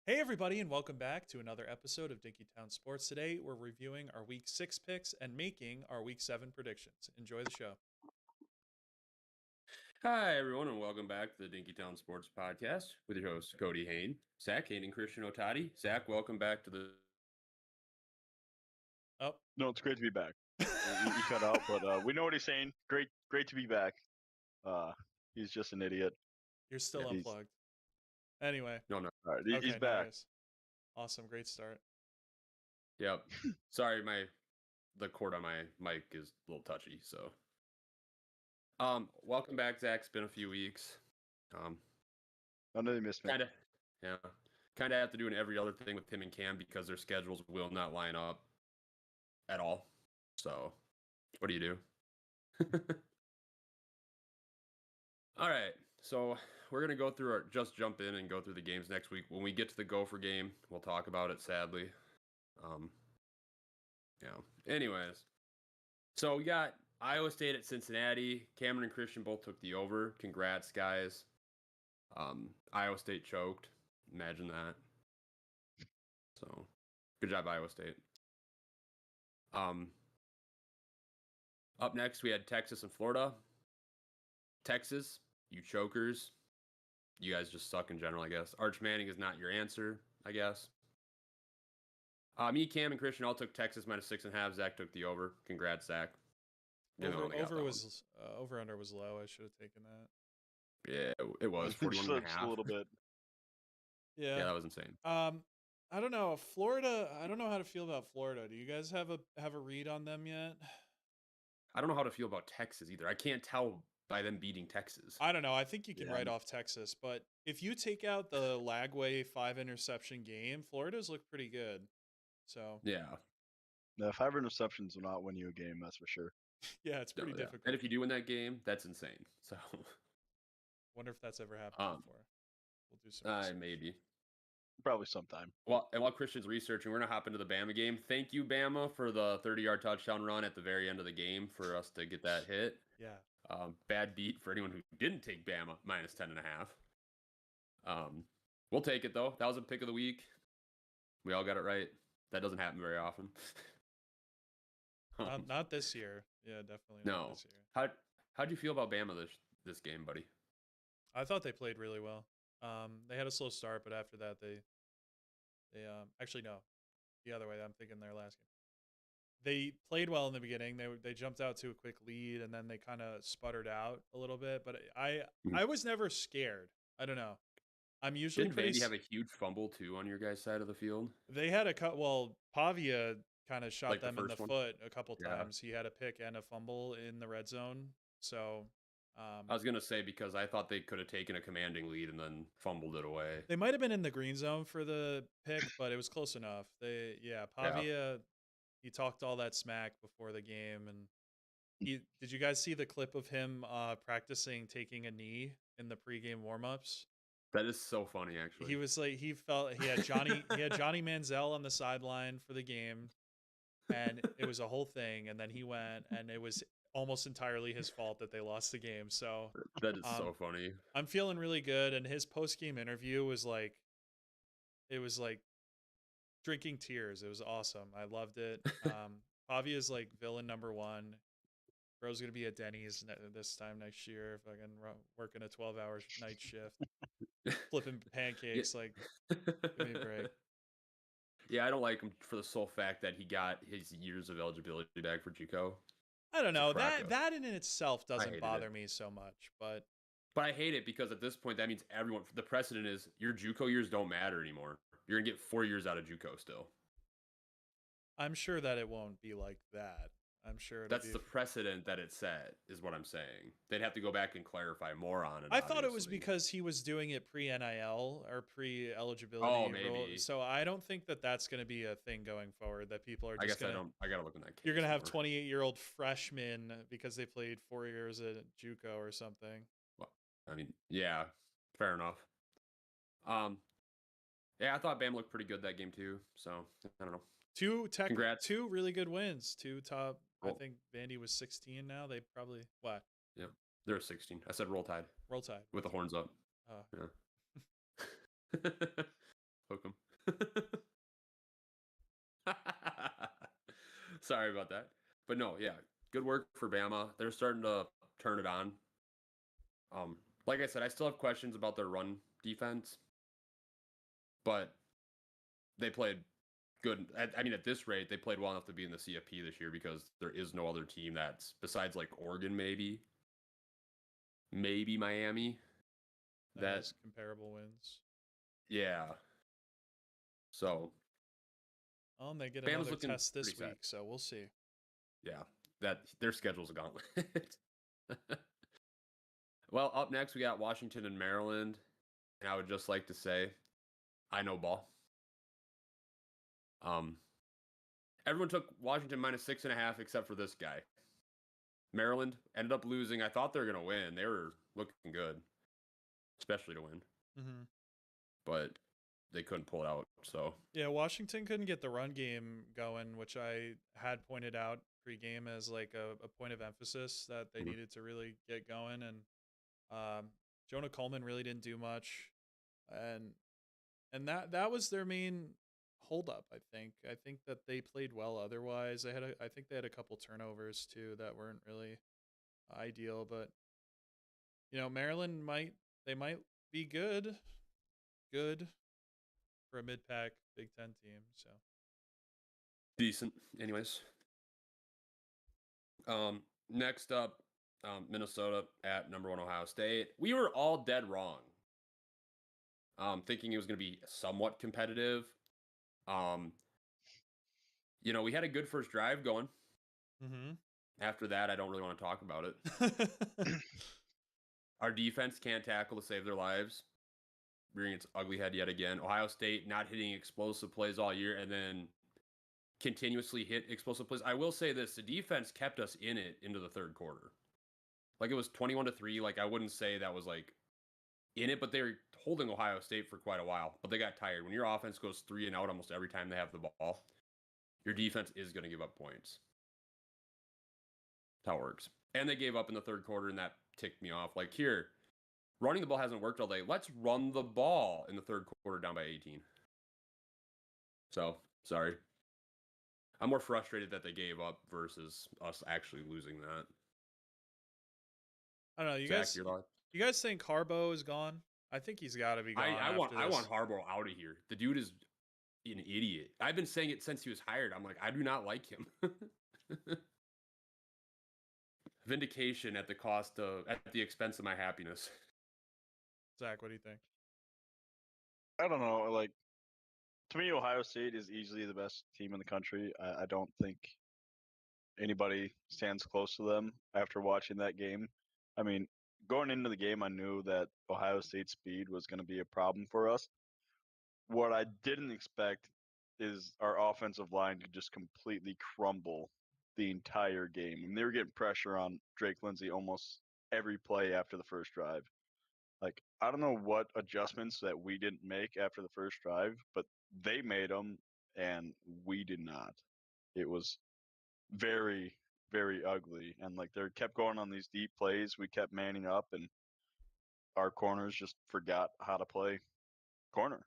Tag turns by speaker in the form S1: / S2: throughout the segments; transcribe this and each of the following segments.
S1: Hey everybody, and welcome back to another episode of Dinkytown Sports. Today we're reviewing our Week 6 picks and making our Week 7 predictions. Enjoy the show.
S2: Hi, everyone, and welcome back to the Dinkytown Sports Podcast with your hosts, Cody Hain, Zach Hain, and Christian Otati. Zach, welcome back to the...
S1: Oh.
S3: No, it's great to be back. He cut out, but we know what he's saying. Great to be back. He's just an idiot.
S1: You're still unplugged. Anyway.
S2: No.
S3: All right, he's back.
S1: Nice. Awesome, great start.
S2: Yep. Sorry, the cord on my mic is a little touchy, so... welcome back, Zach. It's been a few weeks.
S3: I know you missed me.
S2: Kind of have to do an every other thing with Tim and Cam because their schedules will not line up at all. So, what do you do? All right. So, we're going to go through just jump in and go through the games next week. When we get to the Gopher game, we'll talk about it, sadly. Anyways. So, we got Iowa State at Cincinnati. Cameron and Christian both took the over. Congrats, guys. Iowa State choked. Imagine that. So, good job, Iowa State. Up next, we had Texas and Florida. Texas, you chokers. You guys just suck in general, I guess. Arch Manning is not your answer, I guess. Me, Cam, and Christian all took Texas minus 6.5. Zach took the over. Congrats, Zach.
S1: Over under was low. I should have taken that.
S2: Yeah, it was 41.5.
S3: A little bit.
S1: Yeah,
S2: that was insane.
S1: I don't know. Florida, I don't know how to feel about Florida. Do you guys have a read on them yet?
S2: I don't know how to feel about Texas either. I can't tell by them beating Texas.
S1: I don't know. I think you can write off Texas, but if you take out the Lagway 5-interception game, Florida's look pretty good. So
S2: yeah,
S3: no, 5 interceptions will not win you a game. That's for sure.
S1: Yeah, it's pretty difficult.
S2: And if you do win that game, that's insane. So,
S1: wonder if that's ever happened before. We'll do some research.
S2: Maybe.
S3: Probably sometime.
S2: Well, and while Christian's researching, we're going to hop into the Bama game. Thank you, Bama, for the 30-yard touchdown run at the very end of the game for us to get that hit.
S1: Yeah.
S2: Bad beat for anyone who didn't take Bama minus 10.5. We'll take it, though. That was a pick of the week. We all got it right. That doesn't happen very often.
S1: Not this year. Yeah, definitely not this
S2: year. How'd you feel about Bama this game, buddy?
S1: I thought they played really well. They had a slow start, but after that, they actually no, the other way. I'm thinking their last game. They played well in the beginning. They jumped out to a quick lead, and then they kind of sputtered out a little bit. But I was never scared. I don't know. I'm usually
S2: Didn't Vandy have a huge fumble too on your guys' side of the field?
S1: They had Pavia kind of shot them in the foot a couple times. He had a pick and a fumble in the red zone. So
S2: I was going to say, because I thought they could have taken a commanding lead and then fumbled it away.
S1: They might have been in the green zone for the pick, but it was close enough. Pavia, he talked all that smack before the game. And did you guys see the clip of him practicing taking a knee in the pregame warmups?
S2: That is so funny, actually.
S1: He was like, he had Johnny Manziel on the sideline for the game, and it was a whole thing. And then he went, and it was almost entirely his fault that they lost the game. So
S2: that is so funny.
S1: I'm feeling really good. And his post-game interview was like, it was like drinking tears. It was awesome. I loved it. Pavia is like villain number one. Bro's going to be at Denny's this time next year if I can work in a 12-hour night shift. Flipping pancakes, like, give me a break.
S2: Yeah, I don't like him for the sole fact that he got his years of eligibility back for JUCO.
S1: I don't know. That in itself doesn't bother me so much, but
S2: I hate it because at this point that means everyone. The precedent is your JUCO years don't matter anymore. You're gonna get 4 years out of JUCO still.
S1: I'm sure that it won't be like that. I'm sure
S2: that's the precedent that it set, is what I'm saying. They'd have to go back and clarify more on it.
S1: I thought it was because he was doing it pre-NIL or pre-eligibility.
S2: Oh, maybe.
S1: So I don't think that that's going to be a thing going forward, that people are just
S2: I got to look in that case.
S1: You're going to have 28-year-old freshmen because they played 4 years at JUCO or something.
S2: Well, I mean, yeah, fair enough. Yeah, I thought Bama looked pretty good that game too. So, I don't know.
S1: Two really good wins. Two top. I think Vandy was 16 now. They probably what?
S2: Yeah, they're 16. I said Roll Tide.
S1: Roll Tide
S2: with the horns up.
S1: Oh.
S2: Yeah. Hook 'em. Sorry about that. But no, yeah, good work for Bama. They're starting to turn it on. Like I said, I still have questions about their run defense, but they played good. I mean, at this rate, they played well enough to be in the CFP this year because there is no other team that's besides like Oregon, maybe Miami.
S1: That has comparable wins.
S2: Yeah. So.
S1: Oh, and they get
S2: Bama's
S1: another test this week,
S2: sad.
S1: so we'll see.
S2: Yeah, that their schedule's a gauntlet. Well, up next we got Washington and Maryland, and I would just like to say, I know ball. Everyone took Washington -6.5 except for this guy. Maryland ended up losing. I thought they were gonna win. They were looking good, especially to win.
S1: Mm-hmm.
S2: But they couldn't pull it out. So
S1: yeah, Washington couldn't get the run game going, which I had pointed out pregame as like a point of emphasis that they needed to really get going. And Jonah Coleman really didn't do much, and that was their main holdup. I think that they played well otherwise. I think they had a couple turnovers too that weren't really ideal, but Maryland might be good for a mid-pack Big Ten team. So
S2: decent, anyways. Next up, Minnesota at #1 Ohio State. We were all dead wrong. Thinking it was going to be somewhat competitive. We had a good first drive going.
S1: Mm-hmm.
S2: After that, I don't really want to talk about it. Our defense can't tackle to save their lives. Rearing its ugly head yet again. Ohio State not hitting explosive plays all year and then continuously hit explosive plays. I will say this, the defense kept us in it into the third quarter. Like it was 21-3. Like I wouldn't say that was like in it, but they were holding Ohio State for quite a while. But they got tired. When your offense goes 3 and out almost every time they have the ball, your defense is going to give up points. That's how it works. And they gave up in the third quarter, and that ticked me off. Like here, running the ball hasn't worked all day. Let's run the ball in the third quarter down by 18. So, sorry. I'm more frustrated that they gave up versus us actually losing that.
S1: I don't know. You guys think Harbaugh is gone? I think he's got to be gone.
S2: I want Harbaugh out of here. The dude is an idiot. I've been saying it since he was hired. I'm like, I do not like him. Vindication at the expense of my happiness.
S1: Zach, what do you think?
S3: I don't know. Like, to me, Ohio State is easily the best team in the country. I don't think anybody stands close to them after watching that game. I mean, going into the game, I knew that Ohio State's speed was going to be a problem for us. What I didn't expect is our offensive line to just completely crumble the entire game. I mean, they were getting pressure on Drake Lindsey almost every play after the first drive. Like, I don't know what adjustments that we didn't make after the first drive, but they made them and we did not. It was very, very ugly. And like they kept going on these deep plays. We kept manning up and our corners just forgot how to play corner.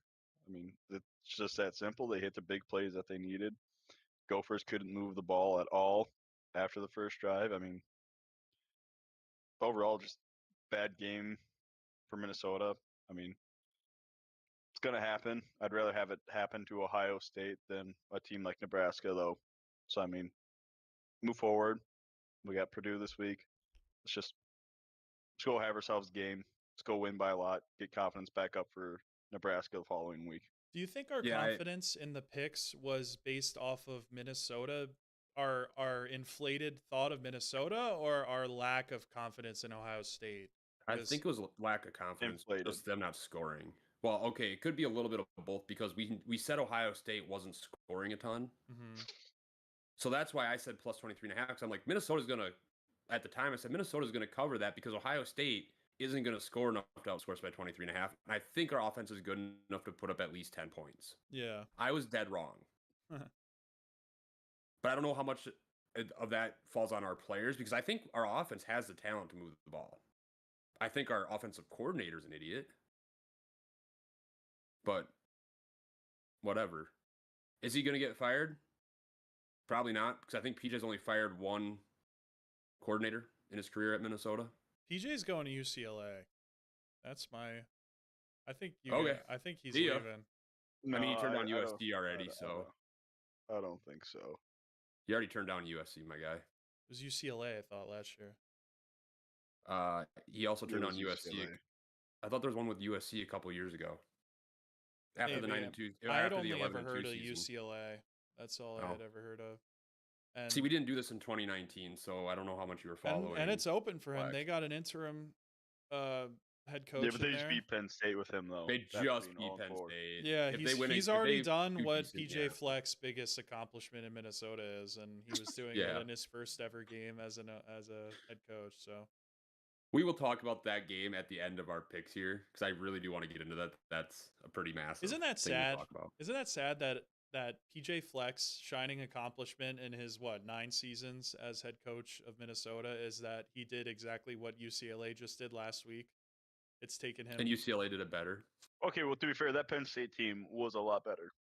S3: I mean, it's just that simple. They hit the big plays that they needed. Gophers couldn't move the ball at all after the first drive. I mean, overall, just bad game for Minnesota. I mean, it's going to happen. I'd rather have it happen to Ohio State than a team like Nebraska, though. So, I mean, move forward. We got Purdue this week. Let's go have ourselves a game. Let's go win by a lot. Get confidence back up for Nebraska the following week.
S1: Do you think our confidence in the picks was based off of Minnesota, our inflated thought of Minnesota, or our lack of confidence in Ohio State?
S2: I think it was lack of confidence,
S3: inflated.
S2: Just them not scoring. Well, okay, it could be a little bit of both because we said Ohio State wasn't scoring a ton.
S1: Mm-hmm.
S2: So that's why I said plus 23.5. Because I'm like, Minnesota's going to, at the time I said Minnesota's going to cover that because Ohio State isn't going to score enough to outscore us by 23.5. And I think our offense is good enough to put up at least 10 points.
S1: Yeah.
S2: I was dead wrong. But I don't know how much of that falls on our players because I think our offense has the talent to move the ball. I think our offensive coordinator is an idiot. But whatever. Is he going to get fired? Probably not, because I think PJ's only fired one coordinator in his career at Minnesota.
S1: PJ's going to UCLA. That's my. I think
S2: Okay.
S1: I think he's
S2: See ya.
S1: leaving.
S3: No,
S2: I mean, he turned down
S3: I
S2: USC already, so
S3: I don't think so.
S2: he already turned down USC, my guy.
S1: It was UCLA, I thought, last year.
S2: He also turned
S3: It
S2: down
S3: was
S2: USC.
S3: UCLA.
S2: I thought there was one with USC a couple years ago. After the
S1: Maybe.
S2: 9-2,
S1: I had
S2: after the
S1: only
S2: 11
S1: ever heard of
S2: season.
S1: UCLA. That's all I
S2: Oh.
S1: had ever heard of. And,
S2: See, we didn't do this in 2019, so I don't know how much you were following.
S1: and it's open for him.
S2: Fleck.
S1: They got an interim head coach
S3: Yeah, but they
S1: in
S3: just
S1: there.
S3: beat Penn State with him though.
S2: They
S3: After
S2: just
S3: being
S2: beat
S3: 0-4.
S2: Penn State.
S1: Yeah,
S2: If they win,
S1: he's
S2: if
S1: already
S2: they
S1: done
S2: do
S1: what
S2: decent,
S1: PJ
S2: yeah.
S1: Fleck's biggest accomplishment in Minnesota is, and he was doing
S2: Yeah.
S1: it in his first ever game as a head coach. So
S2: We will talk about that game at the end of our picks here, because I really do want to get into that. That's a pretty massive.
S1: isn't that
S2: thing to
S1: sad?
S2: talk about.
S1: Isn't that sad that PJ Fleck's shining accomplishment in his 9 seasons as head coach of Minnesota is that he did exactly what UCLA just did last week. It's taken him
S2: And UCLA did it better
S3: Okay, well, to be fair, that Penn State team was a lot better.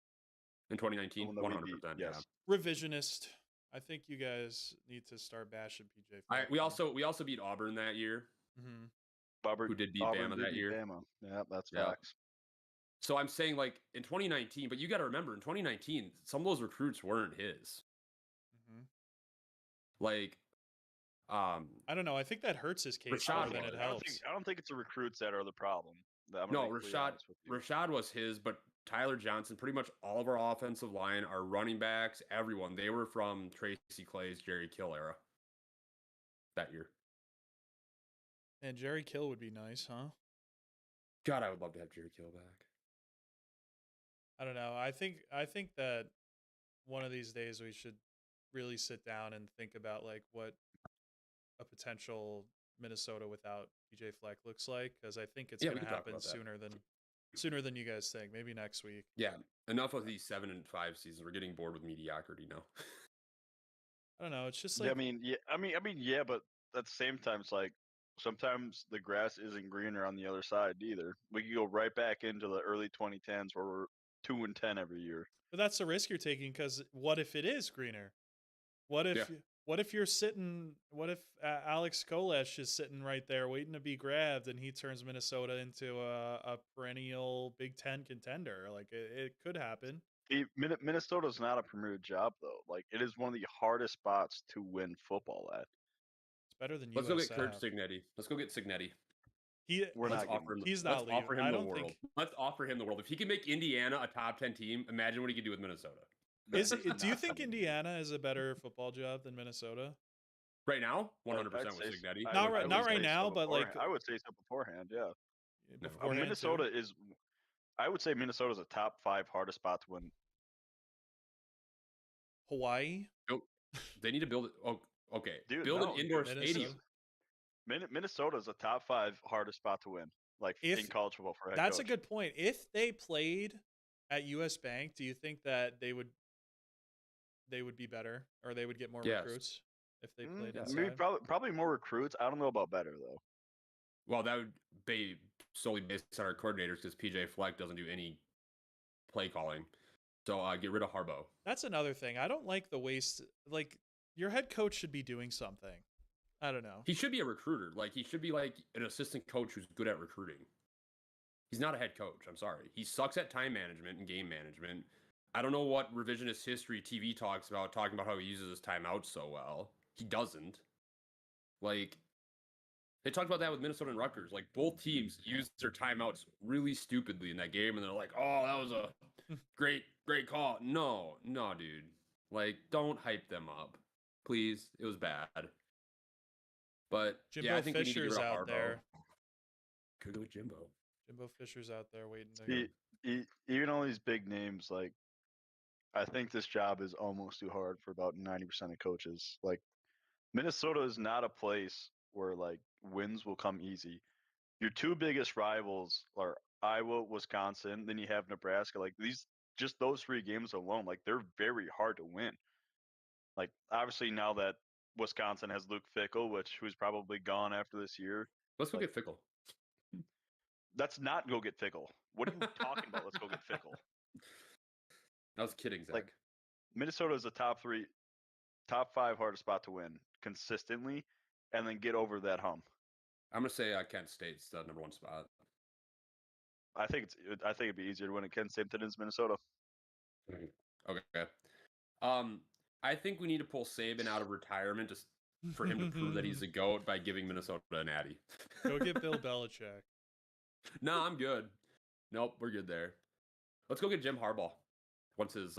S2: in 2019.
S3: The one that we
S2: 100%.
S3: beat,
S2: Yeah.
S3: yes.
S1: revisionist. I think you guys need to start bashing PJ Fleck.
S2: We also beat Auburn that year.
S1: Mhm.
S2: Who did beat
S3: Auburn
S2: Bama
S3: did
S2: that
S3: beat
S2: year.
S3: Bama. Yeah, that's
S2: Yeah.
S3: facts.
S2: So I'm saying, like, in 2019, but you got to remember, in 2019, some of those recruits weren't his.
S1: Mhm.
S2: Like,
S1: I don't know. I think that hurts his case
S2: Rashad
S1: more than
S2: was.
S1: it
S3: I
S1: helps.
S3: don't think it's the recruits that are the problem. I'm
S2: no,
S3: gonna be completely honest with you.
S2: Rashad was his, but Tyler Johnson, pretty much all of our offensive line, our running backs, everyone, they were from Tracy Clay's Jerry Kill era that year.
S1: And Jerry Kill would be nice, huh?
S2: God, I would love to have Jerry Kill back.
S1: I don't know. I think that one of these days we should really sit down and think about like what a potential Minnesota without PJ Fleck looks like, because I think it's
S2: Yeah,
S1: going
S2: we
S1: to
S2: can talk
S1: happen
S2: about that.
S1: sooner than you guys think. Maybe next week.
S2: Yeah, enough of these 7-5 seasons. We're getting bored with mediocrity now.
S1: I don't know. It's just
S3: Yeah,
S1: like
S3: I mean, yeah, but at the same time, it's like sometimes the grass isn't greener on the other side either. We could go right back into the early 2010s where we're 2-10 every year.
S1: but that's the risk you're taking, because what if it is greener? What if
S2: Yeah.
S1: what if you're sitting? What if Alex Kolesh is sitting right there waiting to be grabbed, and he turns Minnesota into a perennial Big Ten contender? Like it could happen.
S3: Minnesota's not a premier job though. Like it is one of the hardest spots to win football at.
S1: It's better than
S2: Let's go get
S1: USF.
S2: Kurt Signetti. Let's go get Signetti.
S3: We're
S2: Let's
S3: not getting
S2: offer him.
S1: He's
S2: let's
S1: not leaving.
S2: offer him
S1: I
S2: the
S1: don't
S2: world.
S1: think-
S2: Let's offer him the world. If he can make Indiana a top 10 team, imagine what he could do with Minnesota.
S1: Do you think Indiana is a better football job than Minnesota?
S2: Right now, 100%
S3: I'd
S2: with
S3: say-
S2: Signetti.
S1: Not right-
S3: would
S1: not right
S3: say
S1: now,
S3: so
S1: but, like-
S3: beforehand. I would say so beforehand. Yeah,
S2: No.
S1: Beforehand,
S3: Minnesota
S1: too?
S3: is. I would say Minnesota's a top 5 hardest spot to win.
S1: Hawaii.
S2: They need to build it. Oh, okay.
S3: Dude,
S2: build
S3: no,
S2: an indoor
S1: Minnesota.
S2: stadium.
S3: Minnesota's a top 5 hardest spot to win. Like
S1: If-
S3: in college football for a head
S1: That's a
S3: coach.
S1: good point. If they played at US Bank, do you think that they would be better, or they would get more
S2: Yes.
S1: recruits if they played
S2: yeah.
S1: inside?
S3: Maybe probably more recruits. I don't know about better though.
S2: Well, that would be solely based on our coordinators, because PJ Fleck doesn't do any play calling. So get rid of Harbaugh.
S1: That's another thing. I don't like the waste. Like, your head coach should be doing something. I don't know.
S2: He should be a recruiter. Like, he should be like an assistant coach who's good at recruiting. He's not a head coach. I'm sorry. He sucks at time management and game management. I don't know what revisionist history TV talks about, talking about how he uses his timeouts so well. He doesn't. Like, they talked about that with Minnesota and Rutgers. Like, both teams used their timeouts really stupidly in that game, and they're like, "Oh, that was a great call." No, dude. Like, don't hype them up, please. It was bad. But
S1: Jimbo
S2: yeah, I think
S1: Fisher's
S2: we need to get rid of
S1: out
S2: Harbaugh.
S1: there.
S2: Could go with Jimbo.
S1: Jimbo Fisher's out there waiting to.
S3: Even all these big names, like I think this job is almost too hard for about 90% of coaches. Like Minnesota is not a place where like wins will come easy. Your 2 biggest rivals are Iowa, Wisconsin, then you have Nebraska. Like those 3 games alone, like they're very hard to win. Like obviously now that Wisconsin has Luke Fickell, who's probably gone after this year.
S2: Let's go
S3: Like-
S2: get Fickle.
S3: Let's not go get Fickle. What are you talking about? Let's go get Fickle.
S2: I was kidding, Zach.
S3: Like, Minnesota is a top 3. top 5 hardest spot to win consistently, and then get over that hump.
S2: I'm gonna say Kent State's the number 1 spot.
S3: I think it'd be easier to win at Kent State than it is Minnesota.
S2: Okay. I think we need to pull Saban out of retirement just for him to prove that he's a GOAT by giving Minnesota a natty.
S1: Go get Bill Belichick.
S2: No, I'm good. Nope, we're good there. Let's go get Jim Harbaugh once his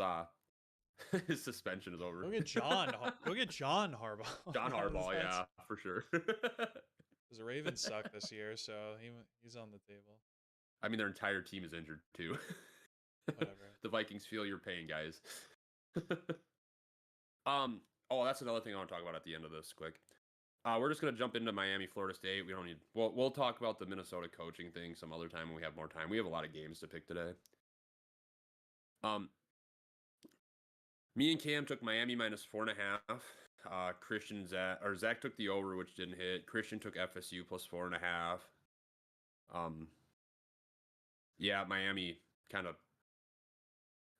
S2: his suspension is over.
S1: Go get John. Go get John Harbaugh.
S2: John Harbaugh, yeah, for sure.
S1: Because the Ravens suck this year, so he's on the table.
S2: I mean, their entire team is injured too.
S1: Whatever.
S2: The Vikings feel your pain, guys. Oh, that's another thing I want to talk about at the end of this quick. We're just gonna jump into Miami, Florida State. We don't need. We'll talk about the Minnesota coaching thing some other time when we have more time. We have a lot of games to pick today. Me and Cam took Miami -4.5. Christian Zach took the over, which didn't hit. Christian took FSU +4.5. Yeah, Miami kind of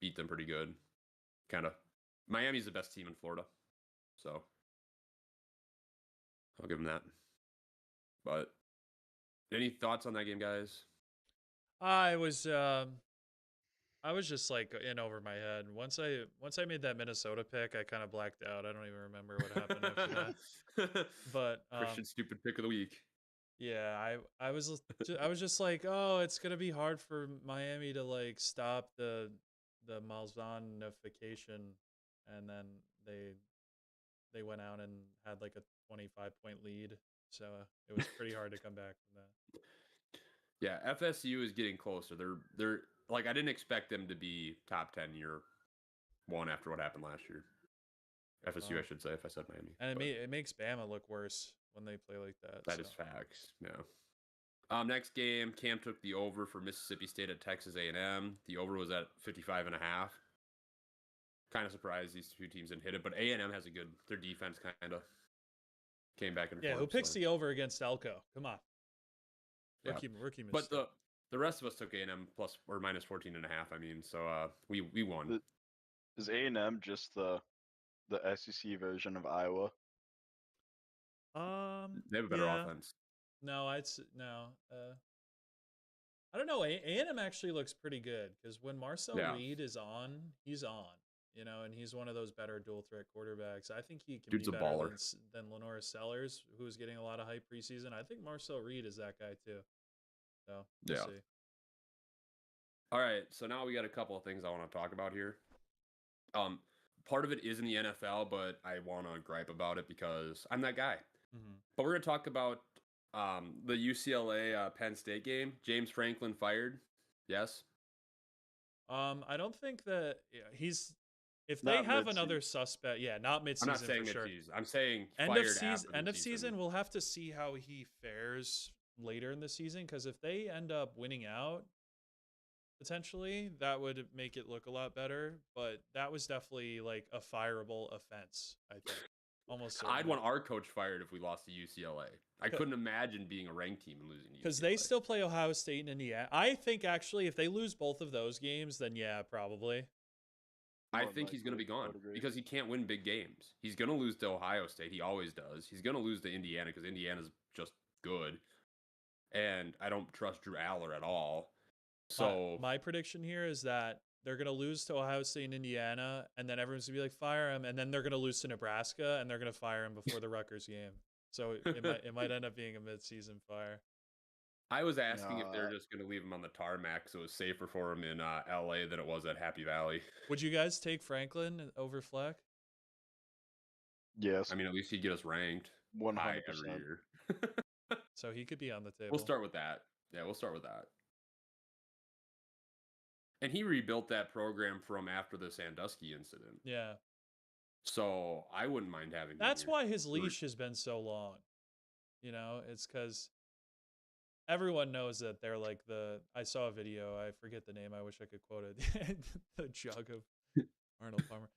S2: beat them pretty good. Miami's the best team in Florida, so I'll give them that. But any thoughts on that game, guys?
S1: I was just like in over my head. Once I made that Minnesota pick, I kind of blacked out. I don't even remember what happened after that. But
S2: Christian stupid pick of the week.
S1: Yeah, I was just like, oh, it's gonna be hard for Miami to like stop the Malzahnification, and then they went out and had like a 25-point lead, so it was pretty hard to come back from that.
S2: Yeah, FSU is getting closer. They're like, I didn't expect them to be top 10 year one after what happened last year. FSU, I should say, if I said Miami.
S1: And it makes Bama look worse when they play like that.
S2: That is facts. Yeah. Next game, Cam took the over for Mississippi State at Texas A&M. The over was at 55.5. Kind of surprised these two teams didn't hit it, but A&M has their defense kind of came back and forth.
S1: Yeah, who picks the over against Elko? Come on. Rookie mistake.
S2: But the rest of us took A&M plus or -14.5. I mean, so we won.
S3: Is A&M just the SEC version of Iowa?
S2: They have a better offense.
S1: No, I don't know. A&M actually looks pretty good because when Marcel Reed is on, he's on. You know, and he's one of those better dual threat quarterbacks. I think he can be better than Lenora Sellers, who's getting a lot of hype preseason. I think Marcel Reed is that guy too. So we'll see.
S2: All right, so now we got a couple of things I want to talk about here. Part of it is in the NFL, but I want to gripe about it because I'm that guy.
S1: Mm-hmm.
S2: But we're going to talk about the UCLA Penn State game. James Franklin fired. Yes.
S1: I don't think that he's. If they have another suspect, not midseason. I'm
S2: not saying
S1: for sure.
S2: I'm saying
S1: end of season. We'll have to see how he fares later in the season, because if they end up winning out, potentially that would make it look a lot better. But that was definitely like a fireable offense, I think. Almost.
S2: I'd want our coach fired if we lost to UCLA. I couldn't imagine being a ranked team and losing to UCLA.
S1: Because they still play Ohio State and Indiana. I think actually if they lose both of those games, then yeah, probably.
S2: I think he's going to be gone because he can't win big games. He's going to lose to Ohio State. He always does. He's going to lose to Indiana because Indiana's just good. And I don't trust Drew Aller at all. So
S1: my prediction here is that they're going to lose to Ohio State and Indiana, and then everyone's going to be like, fire him. And then they're going to lose to Nebraska, and they're going to fire him before the Rutgers game. So it might end up being a midseason fire.
S2: I was asking if they're just going to leave him on the tarmac so it was safer for him in LA than it was at Happy Valley.
S1: Would you guys take Franklin over Fleck?
S3: Yes.
S2: I mean, at least he'd get us ranked
S3: 100%
S2: every year.
S1: So he could be on the table.
S2: We'll start with that. Yeah, we'll start with that. And he rebuilt that program from after the Sandusky incident.
S1: Yeah.
S2: So I wouldn't mind having him.
S1: That's why his leash has been so long. You know, it's because everyone knows that they're like I saw a video, I forget the name, I wish I could quote it. The jug of Arnold Palmer.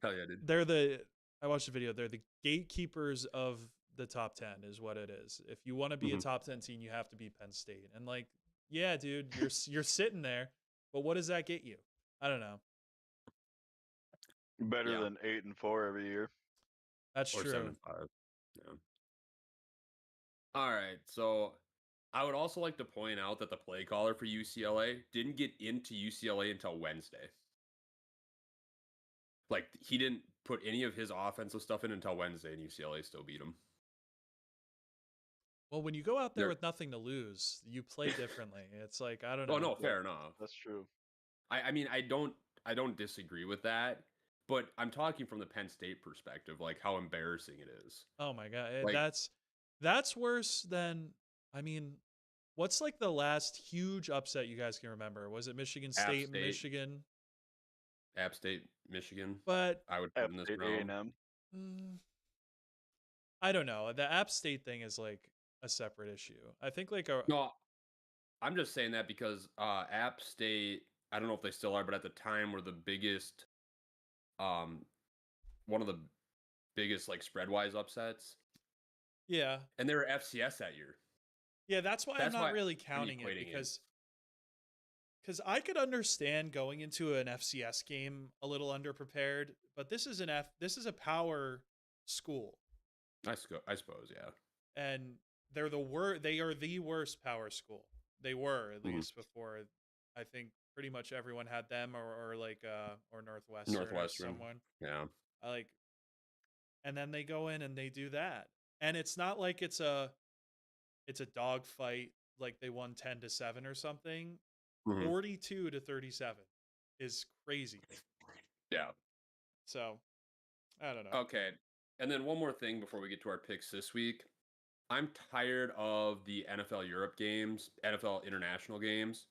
S2: Hell yeah, dude.
S1: I watched the video, they're the gatekeepers of the top 10 is what it is. If you want to be a top 10 team, you have to be Penn State. And like, yeah, dude, you're sitting there, but what does that get you? I don't know.
S3: Better than 8-4 every year.
S1: That's
S2: or
S1: true.
S2: 7-5. Yeah. All right, so I would also like to point out that the play caller for UCLA didn't get into UCLA until Wednesday. Like, he didn't put any of his offensive stuff in until Wednesday, and UCLA still beat him.
S1: Well, when you go out there
S2: They're-
S1: with nothing to lose, you play differently. It's like, I don't know.
S2: Oh no, fair enough.
S3: That's true.
S2: I mean, I don't disagree with that, but I'm talking from the Penn State perspective, like how embarrassing it is.
S1: Oh my god,
S2: Like-
S1: that's worse than, I mean, what's like the last huge upset you guys can remember? Was it Michigan State,
S2: State.
S1: Michigan?
S2: App State, Michigan.
S1: But
S2: I would put in this
S3: State
S2: realm.
S3: A&M.
S1: I don't know. The App State thing is like a separate issue. I think like a
S2: No, I'm just saying that because App State, I don't know if they still are, but at the time were the biggest, one of the biggest like spread wise upsets,
S1: yeah.
S2: and they were FCS that year.
S1: Yeah, that's why
S2: That's
S1: I'm not
S2: why
S1: really
S2: I'm
S1: counting it
S2: equating it.
S1: because I could understand going into an FCS game a little underprepared, but this is a power school,
S2: I suppose, yeah.
S1: and they are the worst power school. They were at least before. I think pretty much everyone had them or Northwestern or someone.
S2: Yeah.
S1: And then they go in and they do that, and it's not like it's a dog fight like they won 10-7 or something. 42-37 is crazy.
S2: Yeah.
S1: So I don't know.
S2: Okay. And then one more thing before we get to our picks this week. I'm tired of the NFL Europe games, NFL international games.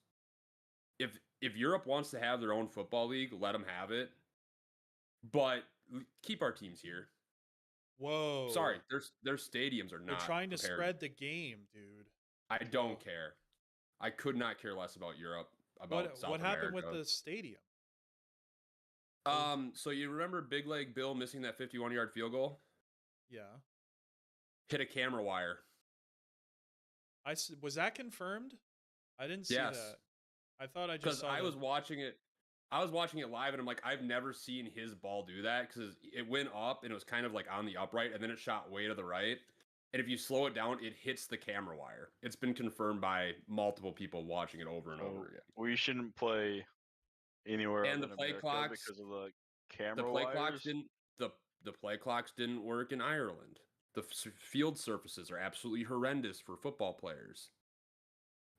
S2: If Europe wants to have their own football league, let them have it. But keep our teams here.
S1: Whoa.
S2: Sorry, their stadiums are not.
S1: They're trying to
S2: prepared.
S1: spread the game, dude.
S2: I don't care. I could not care less about Europe. About South
S1: what
S2: America.
S1: happened with the stadium?
S2: So you remember Big Leg Bill missing that 51-yard field goal?
S1: Yeah.
S2: Hit a camera wire.
S1: Was that confirmed? I didn't see
S2: Yes.
S1: that. I thought I just
S2: Because
S1: saw
S2: I was watching it. I was watching it live, and I'm like, I've never seen his ball do that because it went up and it was kind of like on the upright, and then it shot way to the right. And if you slow it down, it hits the camera wire. It's been confirmed by multiple people watching it over and over again.
S3: We shouldn't play anywhere.
S2: And
S3: other
S2: the
S3: than
S2: play
S3: America
S2: clocks
S3: because of the camera
S2: The play
S3: wires.
S2: clocks didn't. The play clocks didn't work in Ireland. The field surfaces are absolutely horrendous for football players.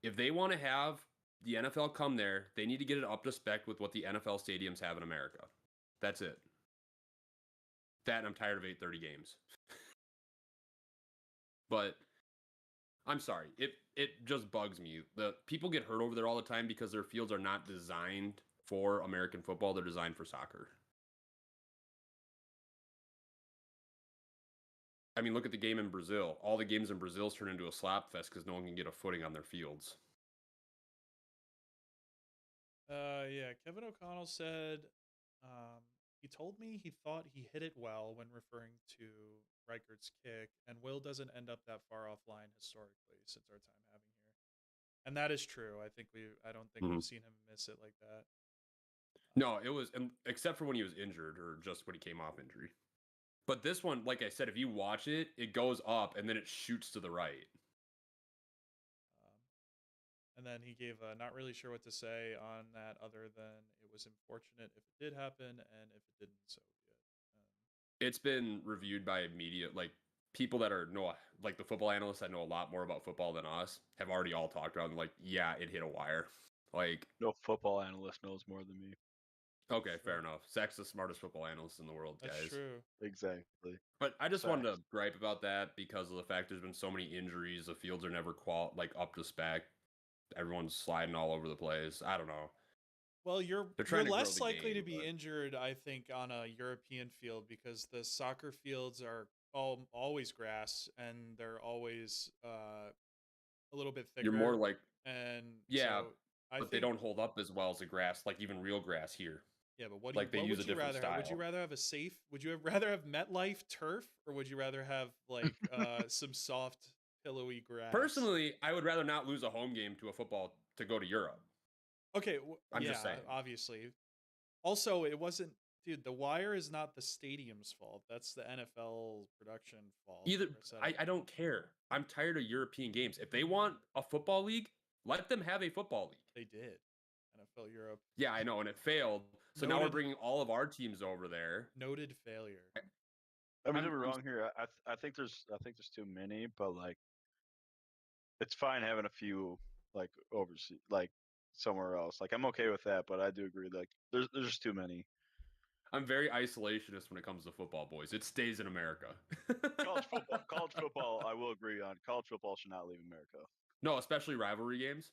S2: If they want to have the NFL come there, they need to get it up to spec with what the NFL stadiums have in America. That's it. That, and I'm tired of 8:30 games. But I'm sorry, it just bugs me. The people get hurt over there all the time because their fields are not designed for American football. They're designed for soccer. I mean, look at the game in Brazil. All the games in Brazil turn into a slap fest because no one can get a footing on their fields.
S1: Yeah, Kevin O'Connell said he told me he thought he hit it well when referring to Reichert's kick, and Will doesn't end up that far offline historically since our time having here. And that is true. I don't think we've seen him miss it like that.
S2: No, it was, except for when he was injured or just when he came off injury. But this one, like I said, if you watch it, it goes up and then it shoots to the right.
S1: And then he gave not really sure what to say on that other than it was unfortunate if it did happen, and if it didn't, so be it.
S2: It's been reviewed by media, like people that like the football analysts that know a lot more about football than us have already all talked about it. Like, yeah, it hit a wire. Like,
S3: no football analyst knows more than me.
S2: Okay, fair enough. Zach's the smartest football analyst in the world, guys.
S1: That's true.
S3: Exactly.
S2: But I just wanted to gripe about that because of the fact there's been so many injuries. The fields are never up to spec. Everyone's sliding all over the place. I don't know.
S1: Well, you're
S2: trying to grow
S1: less
S2: the
S1: likely
S2: game,
S1: to be
S2: but-
S1: injured, I think, on a European field because the soccer fields are always grass and they're always a little bit thicker.
S2: You're more like,
S1: and
S2: yeah,
S1: so
S2: but they don't hold up as well as the grass, like even real grass here.
S1: Yeah, but what
S2: Like, they
S1: what
S2: use
S1: would
S2: a
S1: you
S2: different
S1: rather have? Would you
S2: style.
S1: rather have a safe? Would you rather have MetLife turf, or would you rather have like some soft, pillowy grass?
S2: Personally, I would rather not lose a home game to a football to go to Europe.
S1: Okay,
S2: I'm just saying.
S1: obviously. Also, it wasn't Dude, the wire is not the stadium's fault. That's the NFL production fault.
S2: Either
S1: for setting
S2: I don't care. I'm tired of European games. If they want a football league, let them have a football league.
S1: They did. NFL Europe.
S2: Yeah, I know, and it failed. So now we're
S1: Noted.
S2: bringing all of our teams over there.
S1: Noted failure.
S3: I mean,
S2: I'm-
S3: don't be
S2: I'm-
S3: wrong here. I think there's too many, but like, it's fine having a few like overseas, like somewhere else. Like, I'm okay with that, but I do agree. Like, there's just too many.
S2: I'm very isolationist when it comes to football, boys. It stays in America.
S3: College football, I will agree on. College football should not leave America.
S2: No, especially rivalry games.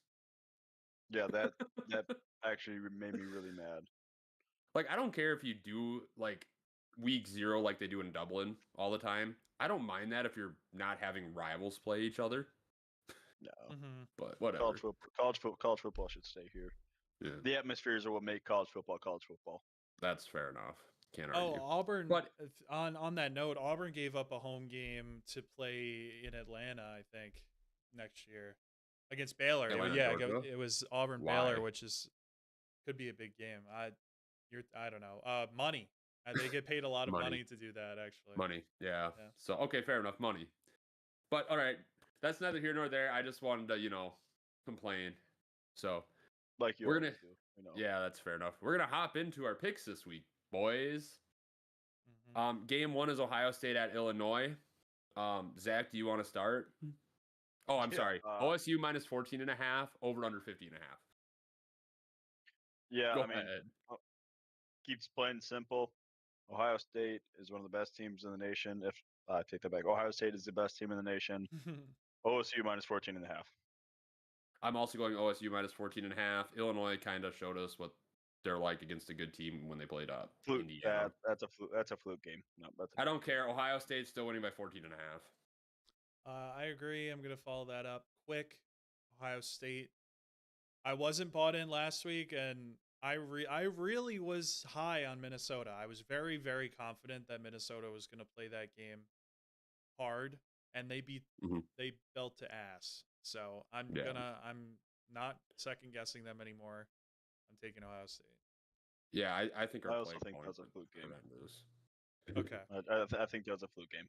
S3: Yeah, that actually made me really mad.
S2: Like, I don't care if you do like week 0 like they do in Dublin all the time. I don't mind that if you're not having rivals play each other.
S3: No,
S1: Mm-hmm.
S2: But whatever.
S3: College football should stay here.
S2: Yeah,
S3: The atmospheres are what make college football college football.
S2: that's fair enough. Can't
S1: Oh,
S2: argue.
S1: Auburn.
S2: But-
S1: on that note, Auburn gave up a home game to play in Atlanta, I think, next year against Baylor.
S2: Atlanta, Georgia?
S1: It was Auburn
S2: Why?
S1: Baylor, which could be a big game. I don't know. Money. They get paid a lot of
S2: Money.
S1: money to do that, actually.
S2: Money, yeah.
S1: Yeah.
S2: So okay, fair enough, money. But all right, that's neither here nor there. I just wanted to, complain. So
S3: Like you
S2: We're
S3: always
S2: gonna-
S3: do. You know.
S2: yeah, that's fair enough. We're gonna hop into our picks this week, boys.
S1: Mhm.
S2: Game 1 is Ohio State at Illinois. Zach, do you want to start? Oh, I'm
S3: Yeah,
S2: sorry. OSU minus 14.5, over under 50.5.
S3: Yeah,
S2: Go
S3: I mean,
S2: ahead.
S3: keeps plain simple. Ohio State is one of the best teams in the nation. If I take that back, Ohio State is the best team in the nation. OSU minus 14.5.
S2: I'm also going OSU minus 14.5. Illinois kind of showed us what they're like against a good team when they played up
S3: Fluke.
S2: Indiana.
S3: That's a fluke game. No, that's a
S2: I don't care. Ohio State's still winning by 14.5.
S1: I agree. I'm going to follow that up quick. Ohio State. I wasn't bought in last week, and I really was high on Minnesota. I was very, very confident that Minnesota was going to play that game hard, and they
S2: Mhm.
S1: they belt to ass. So I'm not second guessing them anymore. I'm taking Ohio State.
S2: Yeah, I think our
S3: I also
S2: play
S3: think
S2: calling
S3: that's a
S2: is
S3: fluke game.
S2: horrendous.
S1: Okay.
S3: I think that was a fluke game.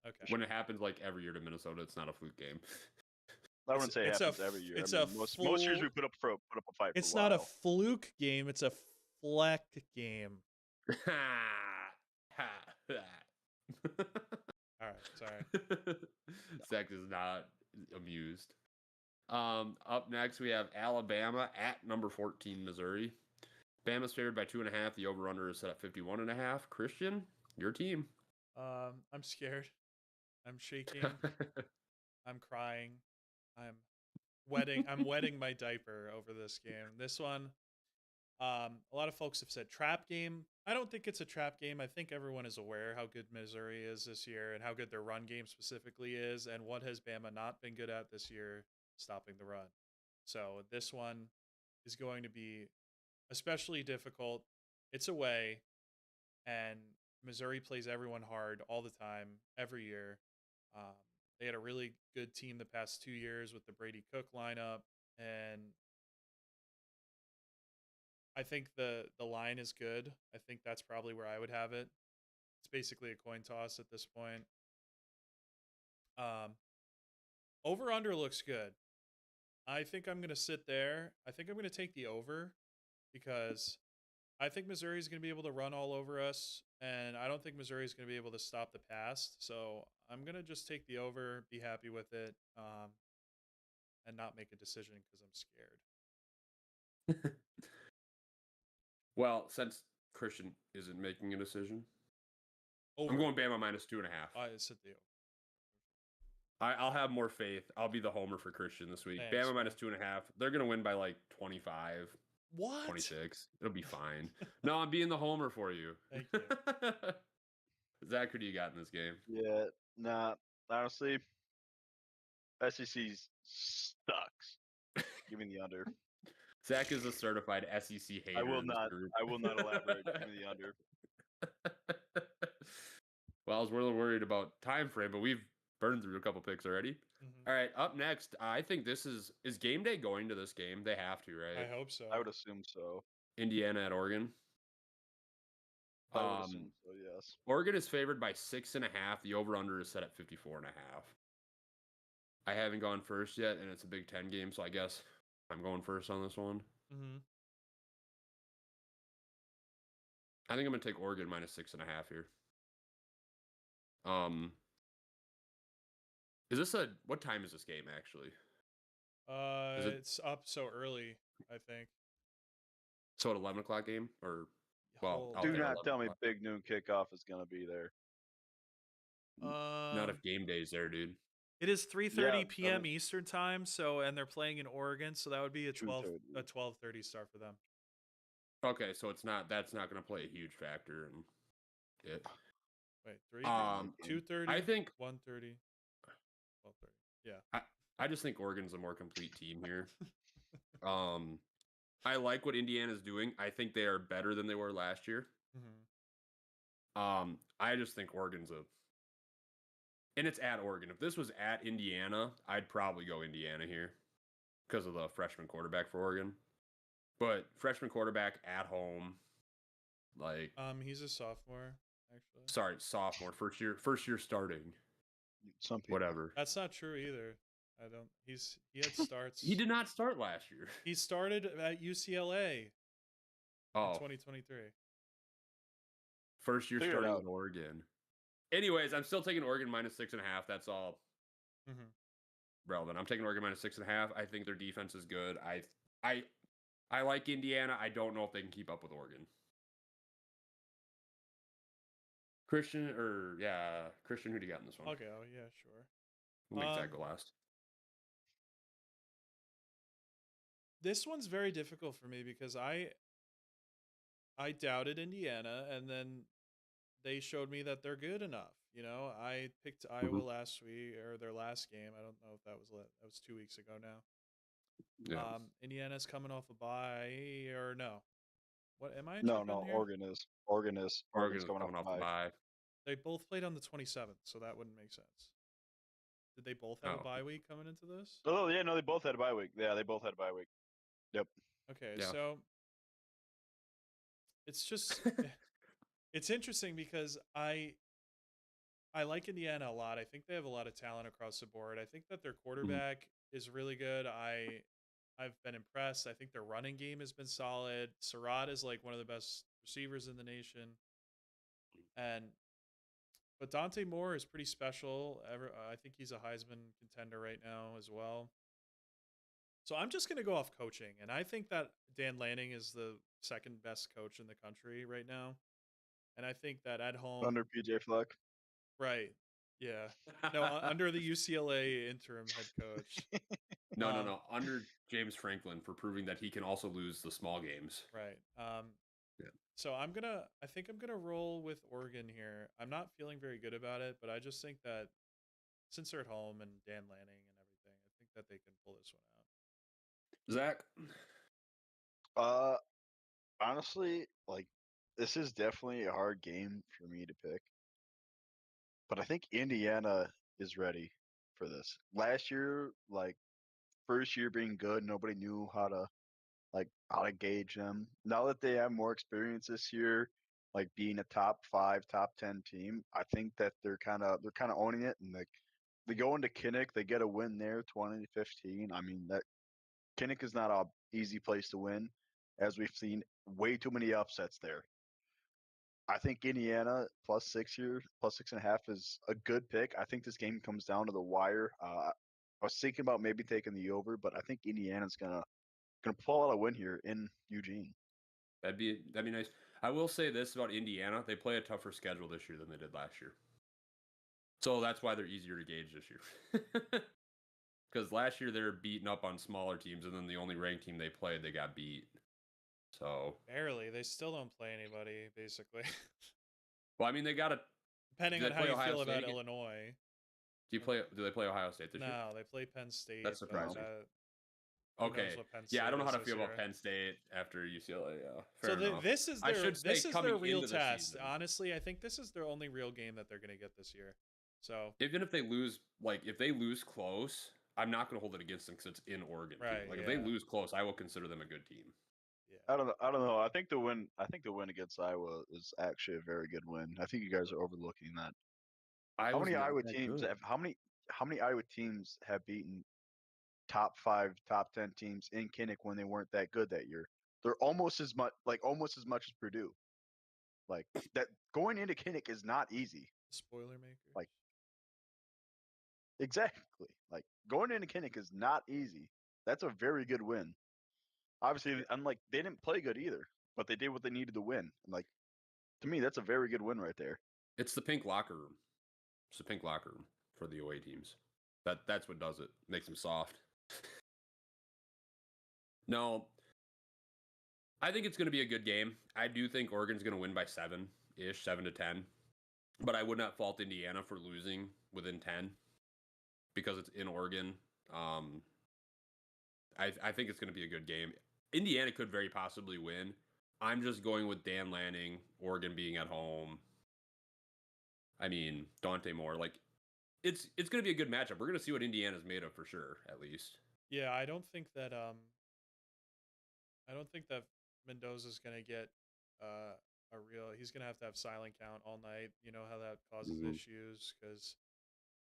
S1: Okay.
S2: When it happens like every year to Minnesota, it's not a fluke game.
S3: I wouldn't say it
S1: it's a
S3: happens
S1: f-
S3: every year.
S1: it's
S3: I
S1: a
S3: mean, most years
S1: full-
S3: we put up a fight.
S1: It's
S3: for a
S1: not a
S3: while.
S1: fluke game. It's a fleck game. All right. Sorry.
S2: Zach is not amused. Up next, we have Alabama at number 14, Missouri. Bama's favored by 2.5. The over/under is set at 51.5. Christian, your team.
S1: I'm scared. I'm shaking. I'm crying. I'm wetting my diaper over this game. This one, a lot of folks have said trap game. I don't think it's a trap game. I think everyone is aware how good Missouri is this year and how good their run game specifically is, and what has Bama not been good at this year, stopping the run. So this one is going to be especially difficult. It's away, and Missouri plays everyone hard all the time, every year. They had a really good team the past 2 years with the Brady Cook lineup, and I think the line is good. I think that's probably where I would have it. It's basically a coin toss at this point. Over under looks good. I think I'm going to sit there. I think I'm going to take the over because I think Missouri is going to be able to run all over us, and I don't think Missouri is going to be able to stop the pass. So I'm going to just take the over, be happy with it, and not make a decision because I'm scared.
S2: Well, since Christian isn't making a decision,
S1: Over.
S2: I'm going Bama minus 2.5.
S1: I sit the over.
S2: I'll have more faith. I'll be the homer for Christian this week.
S1: Thanks,
S2: Bama
S1: man.
S2: minus 2.5. They're going to win by like 25,
S1: What?
S2: 26. It'll be fine. No, I'm being the homer for you.
S1: Thank you.
S2: Zach, who do you got in this game?
S3: Yeah, nah. Honestly, SEC sucks. Give me the under.
S2: Zach is a certified SEC hater.
S3: I will
S2: in this
S3: not.
S2: group.
S3: I will not elaborate. Give me the under.
S2: Well, I was really worried about time frame, but we've burned through a couple picks already.
S1: Mhm.
S2: All right, up next, I think this is game day going to this game? They have to, right?
S1: I hope so.
S3: I would assume so.
S2: Indiana at Oregon.
S3: I would assume so, yes.
S2: Oregon is favored by 6.5. The over-under is set at 54.5. I haven't gone first yet, and it's a Big Ten game, so I guess I'm going first on this one.
S1: Mm-hmm.
S2: I think I'm going to take Oregon minus 6.5 here. Is this what time is this game, actually?
S1: It's up so early, I think.
S2: So at 11 o'clock game? Or, well,
S1: I'll
S3: do
S1: take
S3: not tell me big noon kickoff is going to be there.
S2: Not if game day's there, dude.
S1: It is 3:30 p.m. Eastern time, and they're playing in Oregon, so that would be a 12:30 start for them.
S2: Okay, so that's not going to play a huge factor in it.
S1: Wait, 2:30,
S2: I think
S1: 1:30, 12:30. Yeah.
S2: I just think Oregon's a more complete team here. I like what Indiana's doing. I think they are better than they were last year.
S1: Mm-hmm.
S2: I just think Oregon's and it's at Oregon. If this was at Indiana, I'd probably go Indiana here because of the freshman quarterback for Oregon. But freshman quarterback at home, like
S1: he's a sophomore, actually.
S2: Sorry, sophomore, first year starting.
S3: Some people.
S2: Whatever.
S1: That's not true either. He had starts.
S2: He did not start last year.
S1: He started at UCLA in 2023.
S2: First year starting with Oregon. Anyways, I'm still taking Oregon minus 6.5. That's all relevant. I'm taking Oregon minus 6.5. I think their defense is good. I like Indiana. I don't know if they can keep up with Oregon. Christian, who do you got in this one?
S1: Okay, yeah, sure.
S2: We'll make that go last.
S1: This one's very difficult for me because I doubted Indiana, and then they showed me that they're good enough. You know, I picked Iowa last week, or their last game. I don't know if that was 2 weeks ago now.
S2: Yeah.
S1: Indiana's coming off a bye, or no? What am I?
S3: No,
S1: here?
S3: Oregon is. Oregon's coming off a bye.
S1: They both played on the 27th, so that wouldn't make sense. Did they both have a bye week coming into this?
S3: Oh yeah, no, they both had a bye week. Yeah, they both had a bye week. Yep.
S1: Okay, so it's just it's interesting because I like Indiana a lot. I think they have a lot of talent across the board. I think that their quarterback is really good. I've been impressed. I think their running game has been solid. Surratt is like one of the best receivers in the nation. But Dante Moore is pretty special. I think he's a Heisman contender right now as well. So I'm just going to go off coaching. And I think that Dan Lanning is the second best coach in the country right now. And I think that at home...
S3: Under PJ Fleck.
S1: Right. Yeah. No, under the UCLA interim head coach.
S2: No. Under James Franklin for proving that he can also lose the small games.
S1: Right. So I think I'm gonna roll with Oregon here. I'm not feeling very good about it, but I just think that since they're at home and Dan Lanning and everything, I think that they can pull this one out.
S2: Zach?
S3: Honestly, like, this is definitely a hard game for me to pick. But I think Indiana is ready for this. Last year, like, first year being good, nobody knew how to gauge them. Now that they have more experience this year, like being a top 5, top 10 team, I think that they're kind of owning it. And like, they go into Kinnick, they get a win there, 20-15. I mean, that Kinnick is not a easy place to win, as we've seen way too many upsets there. I think Indiana plus 6.5 is a good pick. I think this game comes down to the wire. I was thinking about maybe taking the over, but I think Indiana's gonna pull out a win here in Eugene.
S2: That'd be nice. I will say this about Indiana: they play a tougher schedule this year than they did last year, so that's why they're easier to gauge this year. Because last year they were beating up on smaller teams, and then the only ranked team they played, they got beat. So
S1: barely. They still don't play anybody, basically.
S2: Well, I mean, they got to.
S1: Depending on how you feel about Illinois.
S2: Do they play Ohio State this year?
S1: No, they play Penn State.
S2: That's surprising.
S1: Okay.
S2: Yeah, I don't know how to feel about Penn State after UCLA. Yeah.
S1: So this is their real test.
S2: Season.
S1: Honestly, I think this is their only real game that they're going to get this year. So
S2: even if they lose, close, I'm not going to hold it against them because it's in Oregon.
S1: Right.
S2: If they lose close, I will consider them a good team.
S1: Yeah.
S3: I don't know. I don't know. I think the win. I think the win against Iowa is actually a very good win. I think you guys are overlooking that. How
S2: Iowa's
S3: many
S2: not
S3: Iowa
S2: that
S3: teams
S2: good.
S3: have? How many Iowa teams have beaten top 5, top 10 teams in Kinnick when they weren't that good that year? They're almost as much as Purdue. Like that going into Kinnick is not easy.
S1: Spoiler makers.
S3: Like exactly. Like going into Kinnick is not easy. That's a very good win. Obviously, unlike they didn't play good either, but they did what they needed to win. And like to me, that's a very good win right there.
S2: It's the pink locker room. It's the pink locker room for the away teams. That's what does it. Makes them soft. No, I think it's going to be a good game. I do think Oregon's going to win by 7-ish, 7-10. But I would not fault Indiana for losing within 10 because it's in Oregon. I think it's going to be a good game. Indiana could very possibly win. I'm just going with Dan Lanning, Oregon being at home. I mean, Dante Moore. Like, it's going to be a good matchup. We're going to see what Indiana's made of for sure, at least.
S1: Yeah, I don't think that Mendoza's gonna get a real. He's gonna have silent count all night. You know how that causes issues because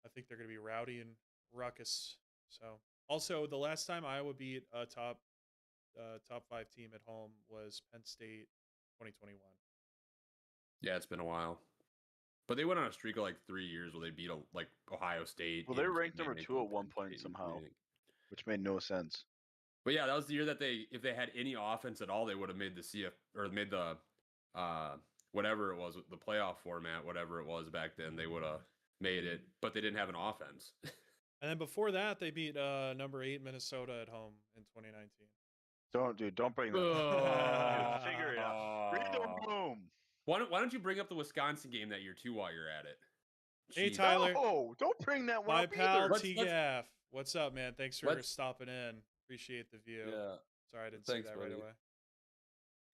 S1: I think they're gonna be rowdy and ruckus. So also the last time Iowa beat a top 5 team at home was Penn State 2021.
S2: Yeah, it's been a while. But they went on a streak of like 3 years where they beat Ohio State.
S3: Well, they were ranked number 2 at one point somehow, which made no sense.
S2: But yeah, that was the year that if they had any offense at all, they would have made the made the whatever it was, the playoff format, whatever it was back then. They would have made it, but they didn't have an offense.
S1: And then before that, they beat number 8 Minnesota at home in 2019.
S3: Don't bring that up. Dude, figure it out. Read the room.
S2: Why don't you bring up the Wisconsin game that year too while you're at it?
S1: Hey,
S2: Jeez.
S1: Tyler.
S3: No, don't bring that one
S1: My
S3: up
S1: pal
S3: either.
S1: T-Gaff. What's up, man? Thanks for stopping in. Appreciate the view.
S2: Yeah.
S1: Sorry I didn't see that
S2: buddy.
S1: right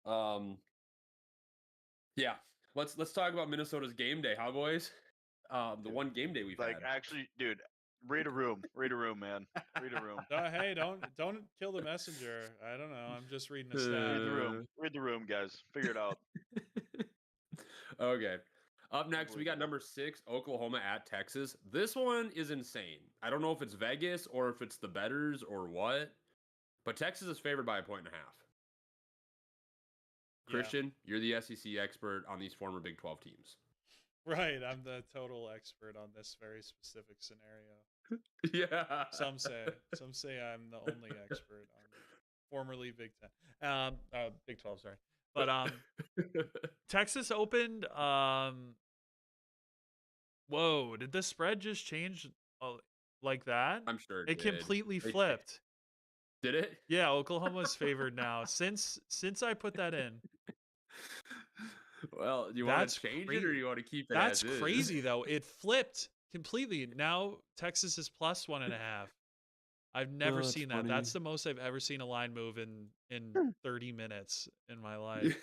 S1: away.
S2: Yeah. Let's talk about Minnesota's game day, huh, boys? The one game day we've had.
S3: Actually, dude, read a room. Read a room, man. Read a room.
S1: Hey, don't kill the messenger. I don't know. I'm just reading a stat.
S3: Read the room. Read the room, guys. Figure it out.
S2: Okay. Up next, we got number 6, Oklahoma at Texas. This one is insane. I don't know if it's Vegas or if it's the bettors or what, but Texas is favored by 1.5. Christian, you're the SEC expert on these former Big 12 teams.
S1: Right. I'm the total expert on this very specific scenario.
S2: Yeah.
S1: Some say I'm the only expert on formerly Big 10. Big 12, sorry. But Texas opened whoa, did the spread just change like that?
S2: I'm sure
S1: it completely flipped.
S2: Did it?
S1: Yeah, Oklahoma's favored now since I put that in.
S2: Well, do you want to change it or do you want to keep it
S1: That's
S2: as is?
S1: crazy though. It flipped completely. Now Texas is plus 1.5. I've never seen that.
S2: Funny.
S1: That's the most I've ever seen a line move in 30 minutes in my life.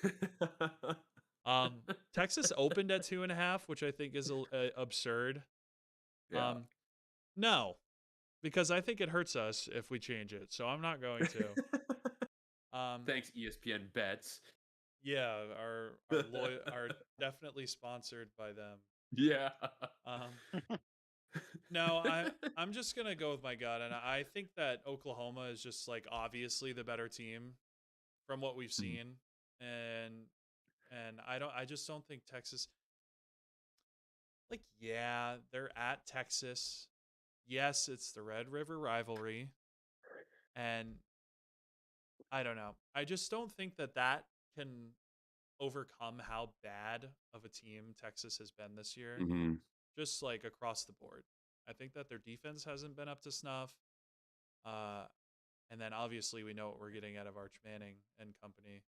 S1: Texas opened at 2.5, which I think is absurd.
S2: Yeah.
S1: No, because I think it hurts us if we change it. So I'm not going to.
S2: Thanks, ESPN Bets.
S1: Yeah, are definitely sponsored by them.
S2: Yeah.
S1: No, I'm just gonna go with my gut, and I think that Oklahoma is just like obviously the better team from what we've seen, and I just don't think Texas. Like, yeah, they're at Texas. Yes, it's the Red River rivalry, and I don't know. I just don't think that can overcome how bad of a team Texas has been this year.
S2: Mm-hmm.
S1: Just like across the board. I think that their defense hasn't been up to snuff. And then obviously we know what we're getting out of Arch Manning and company.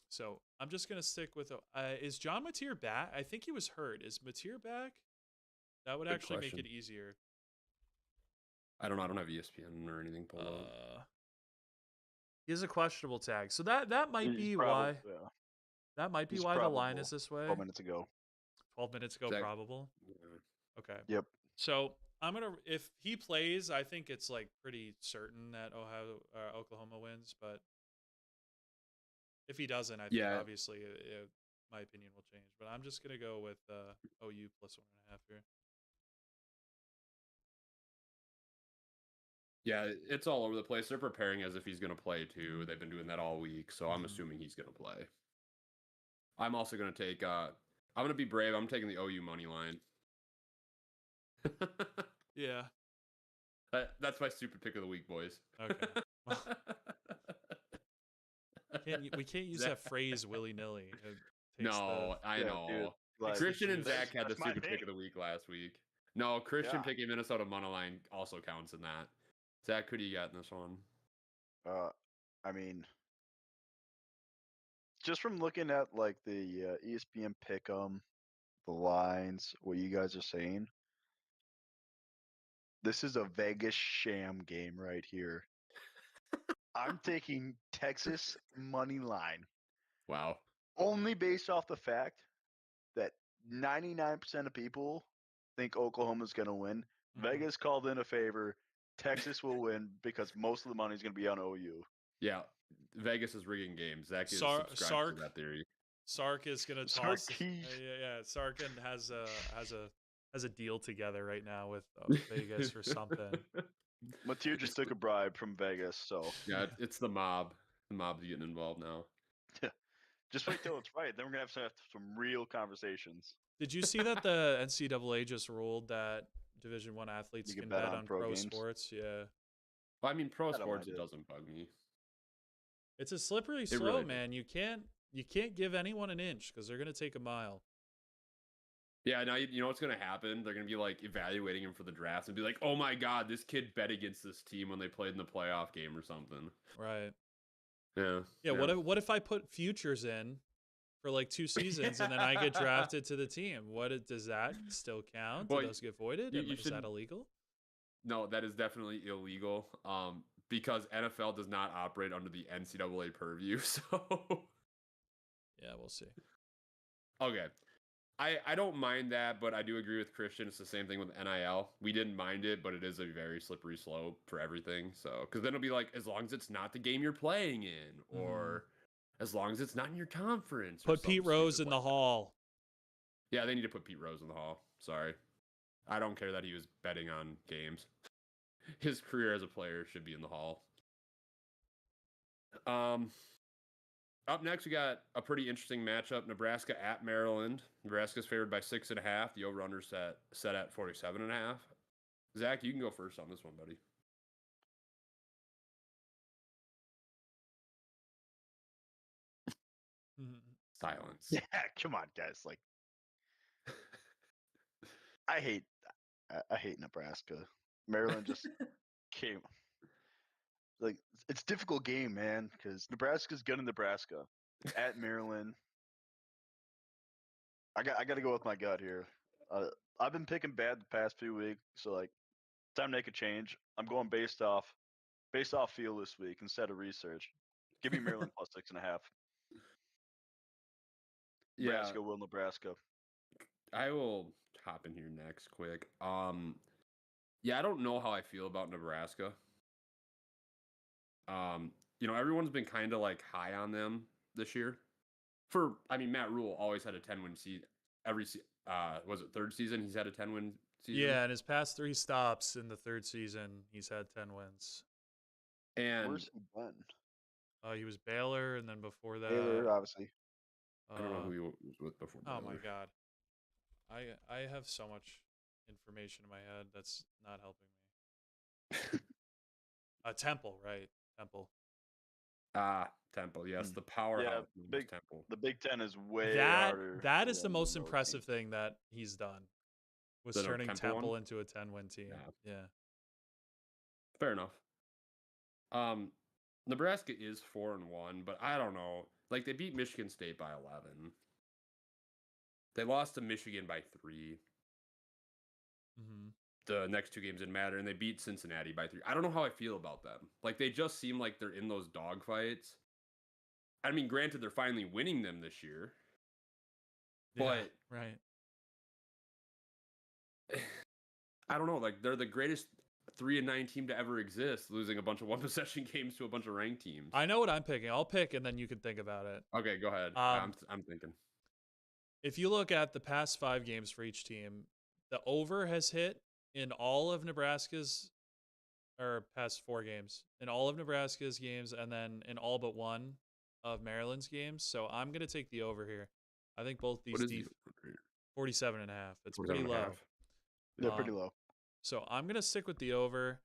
S1: So I'm just going to stick with, is John Mateer back? I think he was hurt. Is Mateer back? That would actually make it easier.
S2: I don't know. I don't have ESPN or anything pulled up.
S1: He has a questionable tag. So that might be why. Yeah. That might be why the line is this way.
S3: 12 minutes ago.
S1: 12 minutes ago, probable. Yeah. Okay.
S3: Yep.
S1: So if he plays, I think it's like pretty certain that Oklahoma wins. But If he doesn't, I think obviously my opinion will change. But I'm just gonna go with OU plus 1.5 here.
S2: Yeah, it's all over the place. They're preparing as if he's going to play too. They've been doing that all week, so I'm assuming he's going to play. I'm also going to take. I'm going to be brave. I'm taking the OU money line.
S1: Yeah.
S2: That's my stupid pick of the week, boys.
S1: Okay. We can't use that phrase willy nilly.
S2: No, I know. Dude, like, Christian and Zach had the stupid pick of the week last week. No, Christian picking Minnesota money line also counts in that. Zach, who do you got in this one?
S3: I mean, just from looking at like the ESPN pick'em, the lines, what you guys are saying, this is a Vegas sham game right here. I'm taking Texas money line.
S2: Wow.
S3: Only based off the fact that 99% of people think Oklahoma's going to win. Vegas called in a favor. Texas will win because most of the money is going to be on OU.
S2: Yeah, Vegas is rigging games. Zach is subscribed to that theory.
S1: Sark is going to toss. Sark has a deal together right now with Vegas for something.
S3: Mathieu just took a bribe from Vegas, so
S2: yeah, it's the mob. The mob's getting involved now.
S3: Yeah, just wait till it's right. Then we're gonna have some real conversations.
S1: Did you see that the NCAA just ruled that Division I athletes can bet on pro sports? Yeah.
S2: Well, I mean, pro sports, it doesn't bug me.
S1: It's a slippery slope, really, man. You can't give anyone an inch because they're gonna take a mile.
S2: Yeah, now you know what's gonna happen. They're gonna be like evaluating him for the draft and be like, "Oh my God, this kid bet against this team when they played in the playoff game or something."
S1: Right.
S2: Yeah.
S1: Yeah. What if I put futures in for like 2 seasons and then I get drafted to the team? Does that still count? Do those get voided? Is that illegal?
S2: No, that is definitely illegal. Because NFL does not operate under the NCAA purview. So.
S1: Yeah, we'll see.
S2: Okay. I don't mind that, but I do agree with Christian. It's the same thing with NIL. We didn't mind it, but it is a very slippery slope for everything. So, because then it'll be like, as long as it's not the game you're playing in, or as long as it's not in your conference.
S1: Put Pete Rose in the hall.
S2: Yeah, they need to put Pete Rose in the hall. Sorry. I don't care that he was betting on games. His career as a player should be in the hall. Up next, we got a pretty interesting matchup. Nebraska at Maryland. Nebraska's favored by 6.5. The over-under set at 47.5. Zach, you can go first on this one, buddy. Silence.
S3: Yeah, come on, guys. Like, I hate Nebraska. Maryland just came. Like, it's a difficult game, man, because Nebraska's good in Nebraska. At Maryland, I got to go with my gut here. I've been picking bad the past few weeks, so like, time to make a change. I'm going based off feel this week instead of research. Give me Maryland plus 6.5. Nebraska will Nebraska.
S2: I will hop in here next quick. Yeah, I don't know how I feel about Nebraska. Everyone's been kind of like high on them this year. Matt Rule always had a 10-win season. Was it third season? He's had a 10-win season.
S1: Yeah, in his past 3 stops in the third season, he's had 10 wins.
S2: And
S3: where's he been?
S1: He was Baylor, and then before that,
S3: Baylor, obviously.
S2: I don't know who he was with before.
S1: Oh my God, I have so much information in my head that's not helping me. Temple, right? Temple.
S2: Temple, yes, the powerhouse.
S3: Yeah,
S2: Temple.
S3: The Big Ten is way harder.
S1: That is the most impressive thing that he's done, was turning Temple into a 10-win team. Yeah.
S2: Fair enough. Nebraska is 4-1, but I don't know. Like, they beat Michigan State by 11. They lost to Michigan by 3. The next 2 games didn't matter, and they beat Cincinnati by 3. I don't know how I feel about them. Like, they just seem like they're in those dogfights. I mean, granted, they're finally winning them this year. But
S1: right.
S2: I don't know. Like, they're the greatest 3-9 team to ever exist, losing a bunch of one possession games to a bunch of ranked teams.
S1: I know what I'm picking. I'll pick, and then you can think about it.
S2: Okay, go ahead. I'm thinking.
S1: If you look at the past 5 games for each team, the over has hit in all of Nebraska's, or past 4 games, in all of Nebraska's games, and then in all but one of Maryland's games. So I'm going to take the over here. I think both these 47.5. It's pretty low.
S3: They're pretty low.
S1: So I'm going to stick with the over.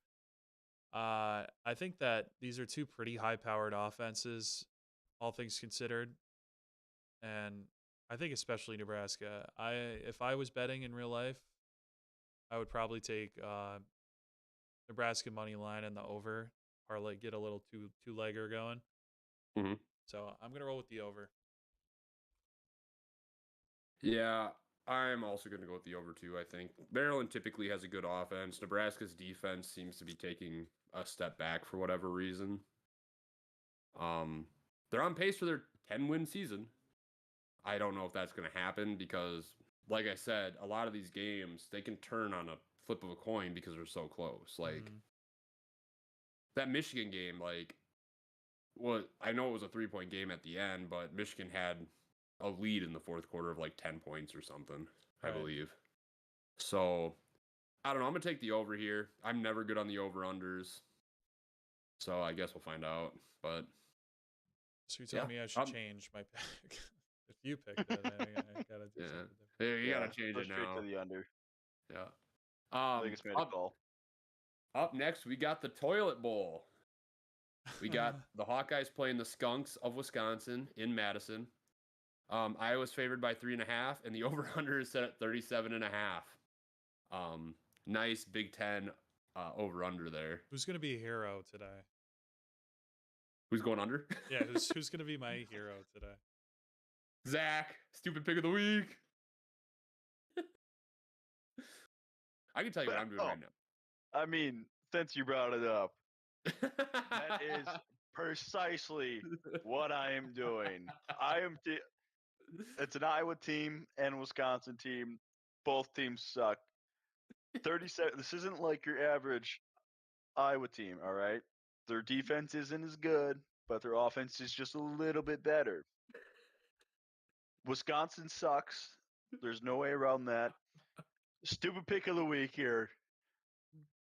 S1: I think that these are 2 pretty high-powered offenses, all things considered. And I think especially Nebraska. If I was betting in real life, I would probably take Nebraska money line and the over, or like get a little two-legger going.
S2: Mm-hmm.
S1: So I'm going to roll with the over.
S2: Yeah, I'm also going to go with the over too, I think. Maryland typically has a good offense. Nebraska's defense seems to be taking a step back for whatever reason. They're on pace for their 10-win season. I don't know if that's going to happen because, like I said, a lot of these games, they can turn on a flip of a coin because they're so close. Like, that Michigan game, like, I know it was a 3-point game at the end, but Michigan had a lead in the fourth quarter of like 10 points or something, I believe. So, I don't know. I'm going to take the over here. I'm never good on the over-unders. So, I guess we'll find out. But
S1: so you're telling me I should change my pick? If you picked it, I got to do something different.
S2: You got to change it now.
S3: Straight to the under.
S2: Yeah.
S3: I think it's made a call.
S2: Up next, we got the Toilet Bowl. We got the Hawkeyes playing the Skunks of Wisconsin in Madison. Iowa's favored by 3.5, and the over/under is set at 37.5. Nice Big Ten over/under there.
S1: Who's going to be a hero today?
S2: Who's going under?
S1: Yeah, who's going to be my hero today?
S2: Zach, stupid pick of the week. I can tell you what I'm doing right now.
S3: I mean, since you brought it up, that is precisely what I am doing. It's an Iowa team and Wisconsin team. Both teams suck. 37. This isn't like your average Iowa team, all right? Their defense isn't as good, but their offense is just a little bit better. Wisconsin sucks. There's no way around that. Stupid pick of the week here.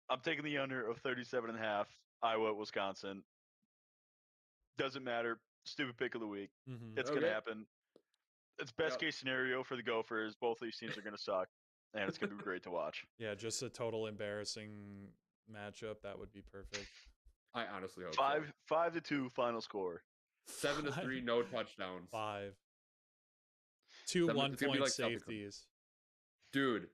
S3: I'm taking the under of 37.5. Iowa, Wisconsin. Doesn't matter. Stupid pick of the week.
S1: Mm-hmm.
S3: It's going to happen. It's best case scenario for the Gophers. Both of these teams are going to suck, and it's going to be great to watch.
S1: Yeah, just a total embarrassing matchup. That would be perfect.
S2: I honestly hope
S3: 5-2 final score.
S2: 7-3, no touchdowns.
S1: 5. 2 1-point safeties.
S2: Dude,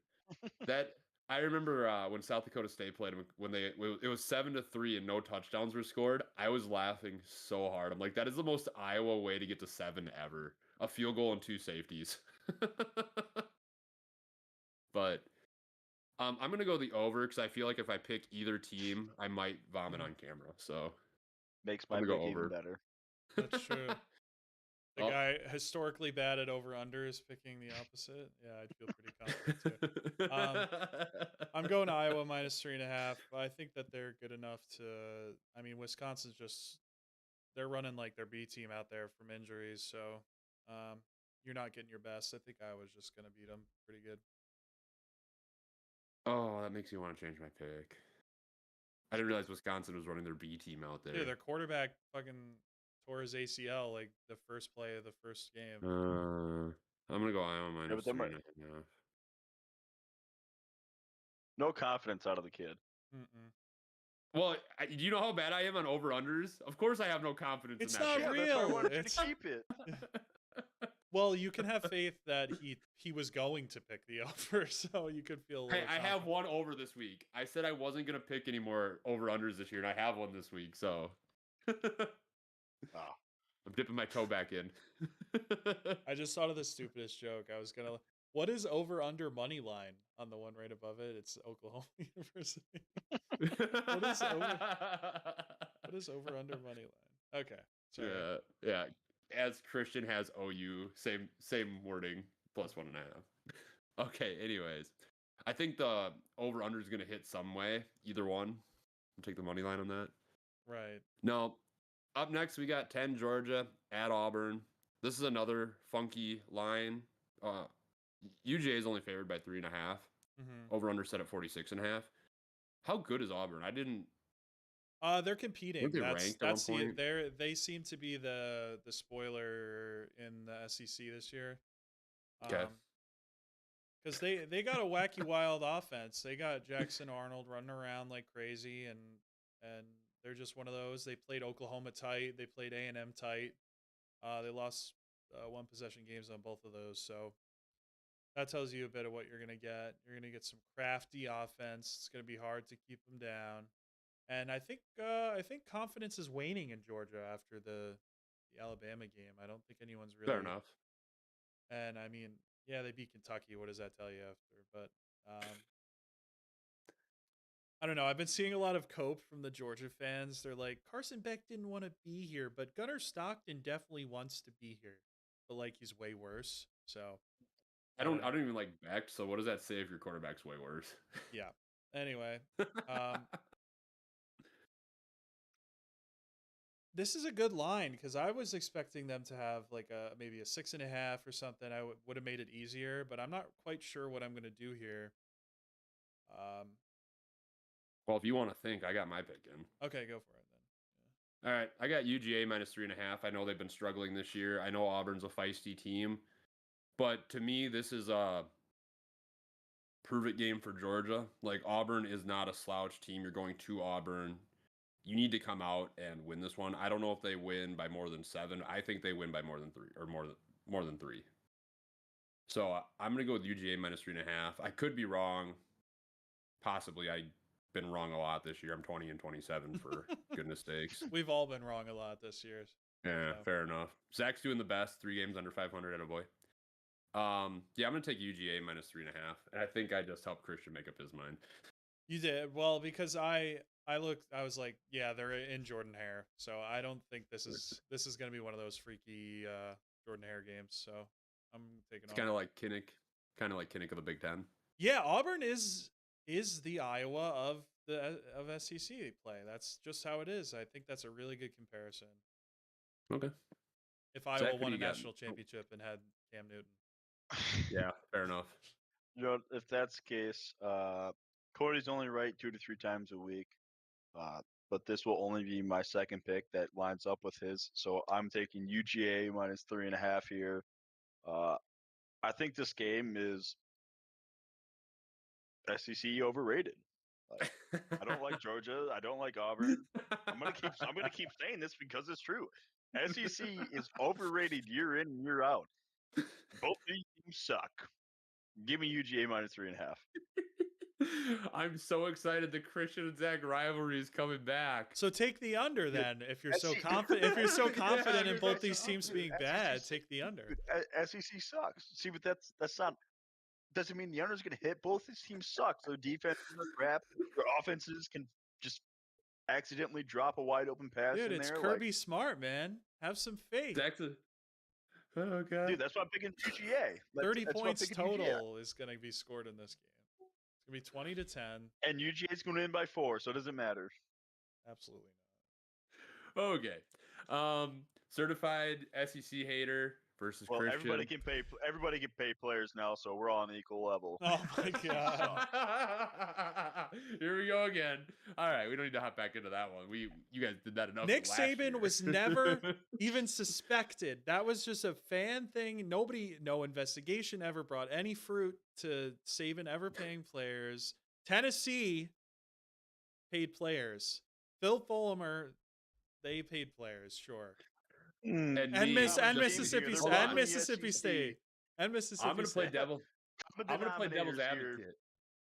S2: that I remember when South Dakota State played when it was 7-3 and no touchdowns were scored. I was laughing so hard. I'm like, that is the most Iowa way to get to 7 ever. A field goal and 2 safeties. But I'm gonna go the over because I feel like if I pick either team, I might vomit on camera. So
S3: makes my pick even better.
S1: That's true. The guy historically bad at over-unders picking the opposite. Yeah, I'd feel pretty confident too. I'm going Iowa minus 3.5. I think that they're good enough to. I mean, Wisconsin's they're running like their B team out there from injuries, so you're not getting your best. I think Iowa's just going to beat them pretty good.
S2: Oh, that makes me want to change my pick. I didn't realize Wisconsin was running their B team out there.
S1: Yeah, their quarterback fucking tore his ACL like the first play of the first game.
S2: I'm gonna go Iowa minus 3.5.
S3: No confidence out of the kid.
S1: Mm-mm.
S2: Well, do you know how bad I am on over-unders? Of course I have no confidence in that.
S1: It's not real.
S3: That's why I wanted you to keep it.
S1: Well, you can have faith that he was going to pick the over, so you could feel.
S2: Hey, I have one over this week. I said I wasn't gonna pick any more over-unders this year, and I have one this week. So, I'm dipping my toe back in.
S1: I just thought of the stupidest joke. I was gonna. What is over/under money line on the one right above it? It's Oklahoma University. What is over/under money line? Okay. Sorry.
S2: Yeah. As Christian has OU, same wording, plus 1.5. Okay, anyways. I think the over-under is going to hit some way. Either one. I'll take the money line on that.
S1: Right.
S2: No. Up next, we got 10 Georgia at Auburn. This is another funky line. UGA is only favored by 3.5. Over-under set at 46.5. How good is Auburn? I didn't.
S1: They're competing.
S2: Weren't they ranked at one point?
S1: They seem to be the spoiler in the SEC this year.
S2: Okay.
S1: Because they got a wacky wild offense. They got Jackson Arnold running around like crazy, and they're just one of those. They played Oklahoma tight. They played A&M tight. They lost one possession games on both of those. So that tells you a bit of what you're gonna get. You're gonna get some crafty offense. It's gonna be hard to keep them down. And I think confidence is waning in Georgia after the Alabama game. I don't think anyone's really
S2: Fair enough.
S1: And I mean, yeah, they beat Kentucky. What does that tell you after? But I don't know. I've been seeing a lot of cope from the Georgia fans. They're like, Carson Beck didn't want to be here, but Gunnar Stockton definitely wants to be here. But like, he's way worse. So
S2: I don't even like Beck. So what does that say if your quarterback's way worse?
S1: Yeah. Anyway, this is a good line because I was expecting them to have like maybe a 6.5 or something. I would have made it easier, but I'm not quite sure what I'm going to do here.
S2: Well, if you want to think, I got my pick in.
S1: Okay, go for it then.
S2: Yeah. All right, I got UGA minus 3.5. I know they've been struggling this year. I know Auburn's a feisty team, but to me, this is a prove-it game for Georgia. Like, Auburn is not a slouch team. You're going to Auburn. You need to come out and win this one. I don't know if they win by more than 7. I think they win by more than 3 or more than 3. So I'm going to go with UGA minus 3.5. I could be wrong. Possibly. I've been wrong a lot this year. I'm 20-27 for goodness sakes.
S1: We've all been wrong a lot this year.
S2: Yeah, so. Fair enough. Zach's doing the best. 3 games under 500 at a boy. Yeah, I'm going to take UGA minus 3.5. And I think I just helped Christian make up his mind.
S1: You did. Well, because I was like, yeah, they're in Jordan Hare. So I don't think this is going to be one of those freaky Jordan Hare games. So I'm taking
S2: It's kind of like Kinnick of the Big Ten.
S1: Yeah, Auburn is the Iowa of SEC play. That's just how it is. I think that's a really good comparison.
S2: Okay.
S1: If Iowa won a national championship and had Cam Newton.
S2: Yeah, fair enough.
S3: You know, if that's the case, Cody's only right 2 to 3 times a week. But this will only be my second pick that lines up with his. So I'm taking UGA minus 3.5 here. I think this game is SEC overrated. Like, I don't like Georgia. I don't like Auburn. I'm gonna keep saying this because it's true. SEC is overrated year in and year out. Both these teams suck. Give me UGA minus 3.5.
S2: I'm so excited the Christian and Zach rivalry is coming back.
S1: So take the under then. If you're so confident, in both these teams being bad, take the under.
S3: SEC sucks. See, but that's not. Doesn't mean the under is going to hit. Both these teams suck. So defense is crap. Their offenses can just accidentally drop a wide open pass.
S1: Dude,
S3: in
S1: it's
S3: there.
S1: Kirby Smart, man. Have some faith.
S2: Oh god,
S3: dude, that's why I'm picking UGA.
S1: 30 points total is going to be scored in this game. It's going to be 20-10.
S3: And UGA is going to win by 4, so it doesn't matter.
S1: Absolutely
S2: not. Okay. Certified SEC hater versus Christian.
S3: Everybody can pay players now, so we're all on an equal level.
S1: Oh my god.
S2: Here we go again. All right, we don't need to hop back into that one. You guys did that enough.
S1: Nick Saban was never even suspected. That was just a fan thing. No investigation ever brought any fruit to Saban ever paying players. Tennessee paid players. Phil Fulmer, they paid players, sure. And Mississippi State. And Mississippi
S2: I'm going to play devil's advocate.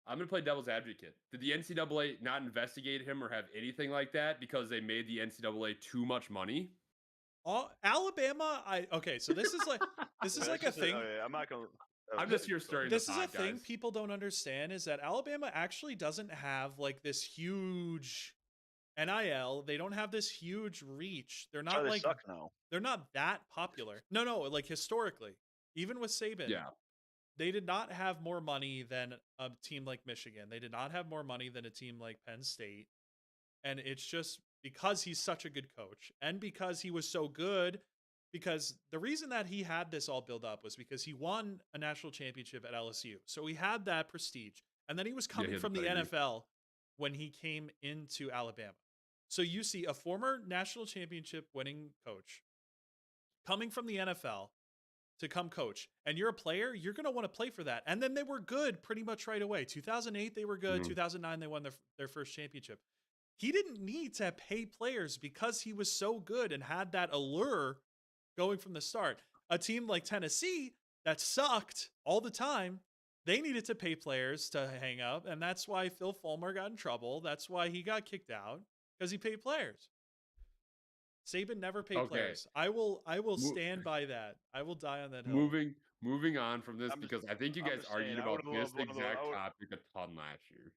S2: I'm going to play devil's advocate. Did the NCAA not investigate him or have anything like that because they made the NCAA too much money?
S1: Alabama, so this is like a thing.
S3: I'm not going to.
S2: I'm just here stirring
S1: this
S2: the
S1: is
S2: pot,
S1: a thing people don't understand is that Alabama actually doesn't have like this huge NIL. They don't have this huge reach. They're not
S3: they suck now.
S1: They're not that popular. No, like historically, even with Saban.
S2: Yeah.
S1: they did not have more money than a team like Michigan. They did not have more money than a team like Penn State. And it's just because he's such a good coach and because he was so good, because the reason that he had this all built up was because he won a national championship at LSU. So he had that prestige. And then he was coming from the NFL when he came into Alabama. So you see a former national championship winning coach coming from the NFL to come coach, and you're a player, you're going to want to play for that. And then they were good pretty much right away. 2008, they were good. 2009, they won their first championship. He didn't need to pay players because he was so good and had that allure going from the start. A team like Tennessee that sucked all the time, they needed to pay players to hang up, and that's why Phil Fulmer got in trouble. That's why he got kicked out, because he paid players. Saban never paid players. I will stand by that. I will die on that hill.
S2: Moving on from this, because I think you guys argued about this exact topic a ton last year.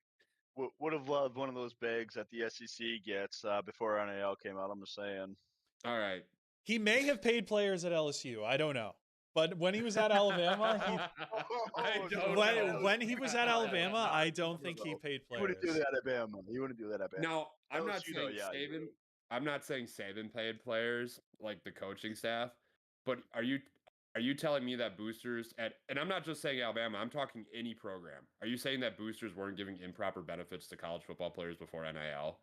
S3: Would have loved one of those bags that the SEC gets before NIL came out. I'm just saying.
S2: All right.
S1: He may have paid players at LSU. I don't know. But when he was at Alabama, when he was at Alabama, I don't think he paid players.
S3: He wouldn't do that at Bama. He wouldn't do that at Bama.
S2: Now, I'm not saying Saban. I'm not saying Saban paid players like the coaching staff, but are you telling me that boosters and I'm not just saying Alabama, I'm talking any program. Are you saying that boosters weren't giving improper benefits to college football players before NIL?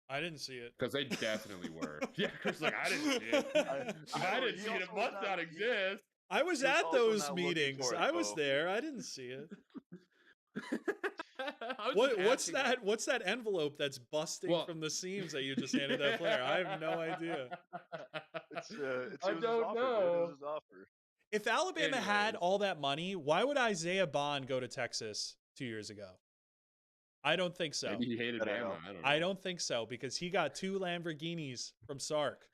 S1: I didn't see it.
S2: Because they definitely were. Yeah, Chris, like, I didn't see it. I didn't see it. It must not exist.
S1: I was at those meetings. I was there. I didn't see it. What's that envelope that's busting from the seams that you just handed that player? I have no idea.
S3: I don't know. It was his offer.
S1: If Alabama had all that money, why would Isaiah Bond go to Texas 2 years ago? I don't think so.
S2: Maybe he hated Bama. I don't know.
S1: I don't think so, because he got 2 Lamborghinis from Sark.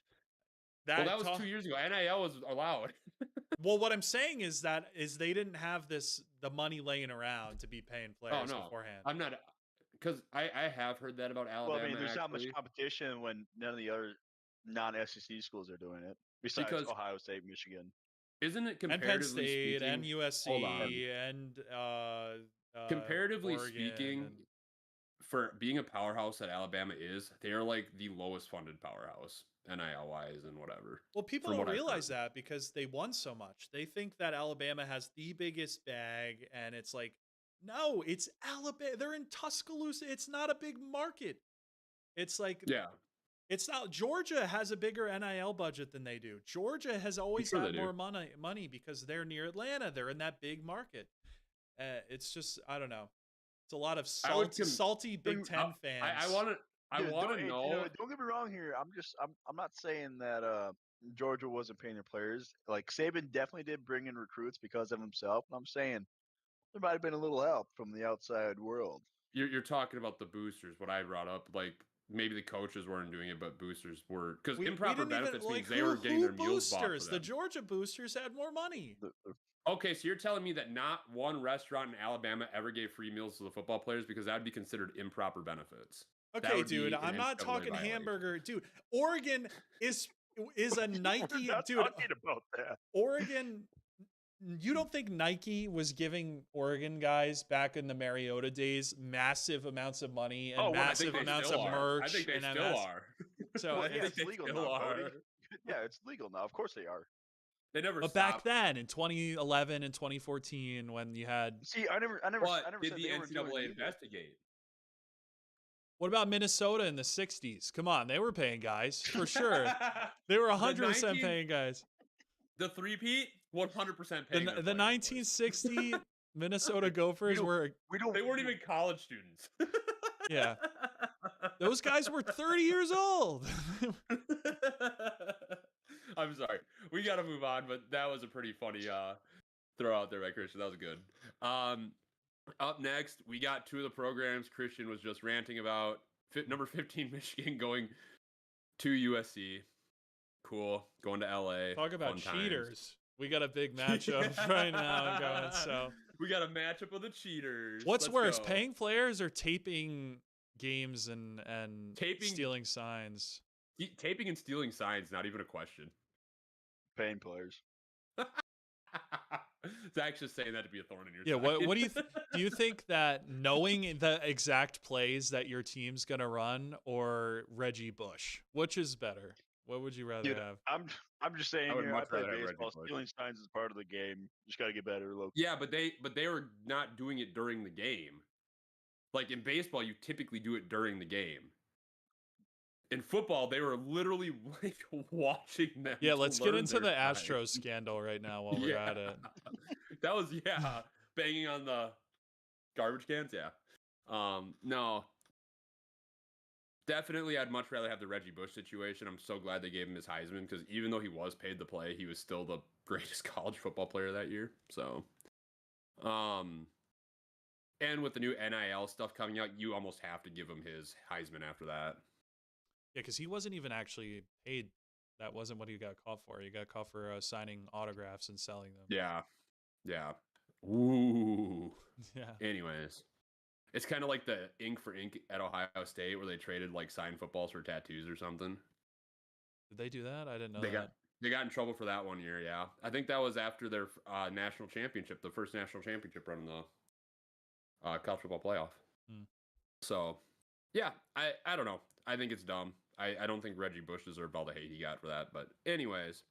S2: That was 2 years ago. NIL was allowed.
S1: Well, what I'm saying is they didn't have the money laying around to be paying players beforehand.
S2: I'm not, because I have heard that about Alabama.
S3: Well, I mean, there's not much competition when none of the other non-SEC schools are doing it, besides Ohio State, Michigan.
S2: Isn't it
S1: comparatively and Penn State speaking, and USC and
S2: comparatively
S1: Oregon
S2: speaking, for being a powerhouse that Alabama is, they are like the lowest funded powerhouse, NIL wise and whatever.
S1: Well, people don't realize that because they won so much. They think that Alabama has the biggest bag, and it's like, no, it's Alabama. They're in Tuscaloosa. It's not a big market. It's like, it's not. Georgia has a bigger NIL budget than they do. Georgia has always had more money because they're near Atlanta. They're in that big market. It's just, I don't know. It's a lot of salty Big Ten fans.
S2: I want to know.
S3: Don't get me wrong here. I'm not saying that Georgia wasn't paying their players. Like, Saban definitely did bring in recruits because of himself. I'm saying there might have been a little help from the outside world.
S2: You're talking about the boosters. What I brought up, like, maybe the coaches weren't doing it, but boosters were, because improper benefits means they were getting their meals bought for them.
S1: The Georgia boosters had more money.
S2: Okay, so you're telling me that not one restaurant in Alabama ever gave free meals to the football players, because that would be considered improper benefits.
S1: Okay, dude, I'm not talking hamburger. Dude, Oregon is a Nike.
S3: Dude, talking about that.
S1: Oregon, you don't think Nike was giving Oregon guys back in the Mariota days massive amounts of money and massive amounts of merch?
S2: I think they still are.
S1: So
S3: I think it's legal now. Yeah, it's legal now. Of course they are.
S2: They never.
S1: But back then, in 2011 and 2014, when you had,
S3: I never
S2: did
S3: said
S2: the NCAA investigate?
S1: What about Minnesota in the 60s? Come on, they were paying guys for sure. They were 100% paying guys.
S2: The three-peat, 100% paying.
S1: The 1960 Minnesota Gophers
S2: they weren't even college students.
S1: Yeah, those guys were 30 years old.
S2: I'm sorry. We got to move on, but that was a pretty funny throw out there by Christian. That was good. Up next, we got 2 of the programs Christian was just ranting about. Number 15, Michigan going to USC. Cool. Going to LA.
S1: Talk about cheaters. We got a big matchup right now going. So
S2: we got a matchup of the cheaters.
S1: What's worse, paying players or taping games and stealing signs?
S2: Taping and stealing signs, not even a question.
S3: Paying players.
S2: Zach's just saying that to be a thorn in your
S1: Yeah,
S2: side.
S1: what do you do you think that knowing the exact plays that your team's gonna run or Reggie Bush, which is better? What would you rather
S3: Dude,
S1: have?
S3: I'm just saying
S2: I would
S3: here.
S2: much
S3: I play
S2: rather have Reggie
S3: baseball.
S2: Bush.
S3: Stealing signs is part of the game. Just gotta get better, look.
S2: Yeah, but they were not doing it during the game. Like in baseball, you typically do it during the game. In football, they were literally like watching them.
S1: Yeah,
S2: to
S1: let's get
S2: learn
S1: into
S2: their
S1: the
S2: signs.
S1: Astros scandal right now while we're at it.
S2: That was banging on the garbage cans. Yeah. No. Definitely, I'd much rather have the Reggie Bush situation. I'm so glad they gave him his Heisman because even though he was paid to play, he was still the greatest college football player that year. So, and with the new NIL stuff coming out, you almost have to give him his Heisman after that.
S1: Yeah, because he wasn't even actually paid. That wasn't what he got caught for. He got caught for signing autographs and selling them.
S2: Yeah. Yeah. Ooh.
S1: Yeah.
S2: Anyways, it's kind of like the ink for ink at Ohio State where they traded like signed footballs for tattoos or something.
S1: Did they do that? I didn't know that.
S2: They got in trouble for that one year. Yeah, I think that was after their national championship, the first national championship run in the college football playoff. So, yeah, I don't know. I think it's dumb. I don't think Reggie Bush deserved all the hate he got for that. But anyways,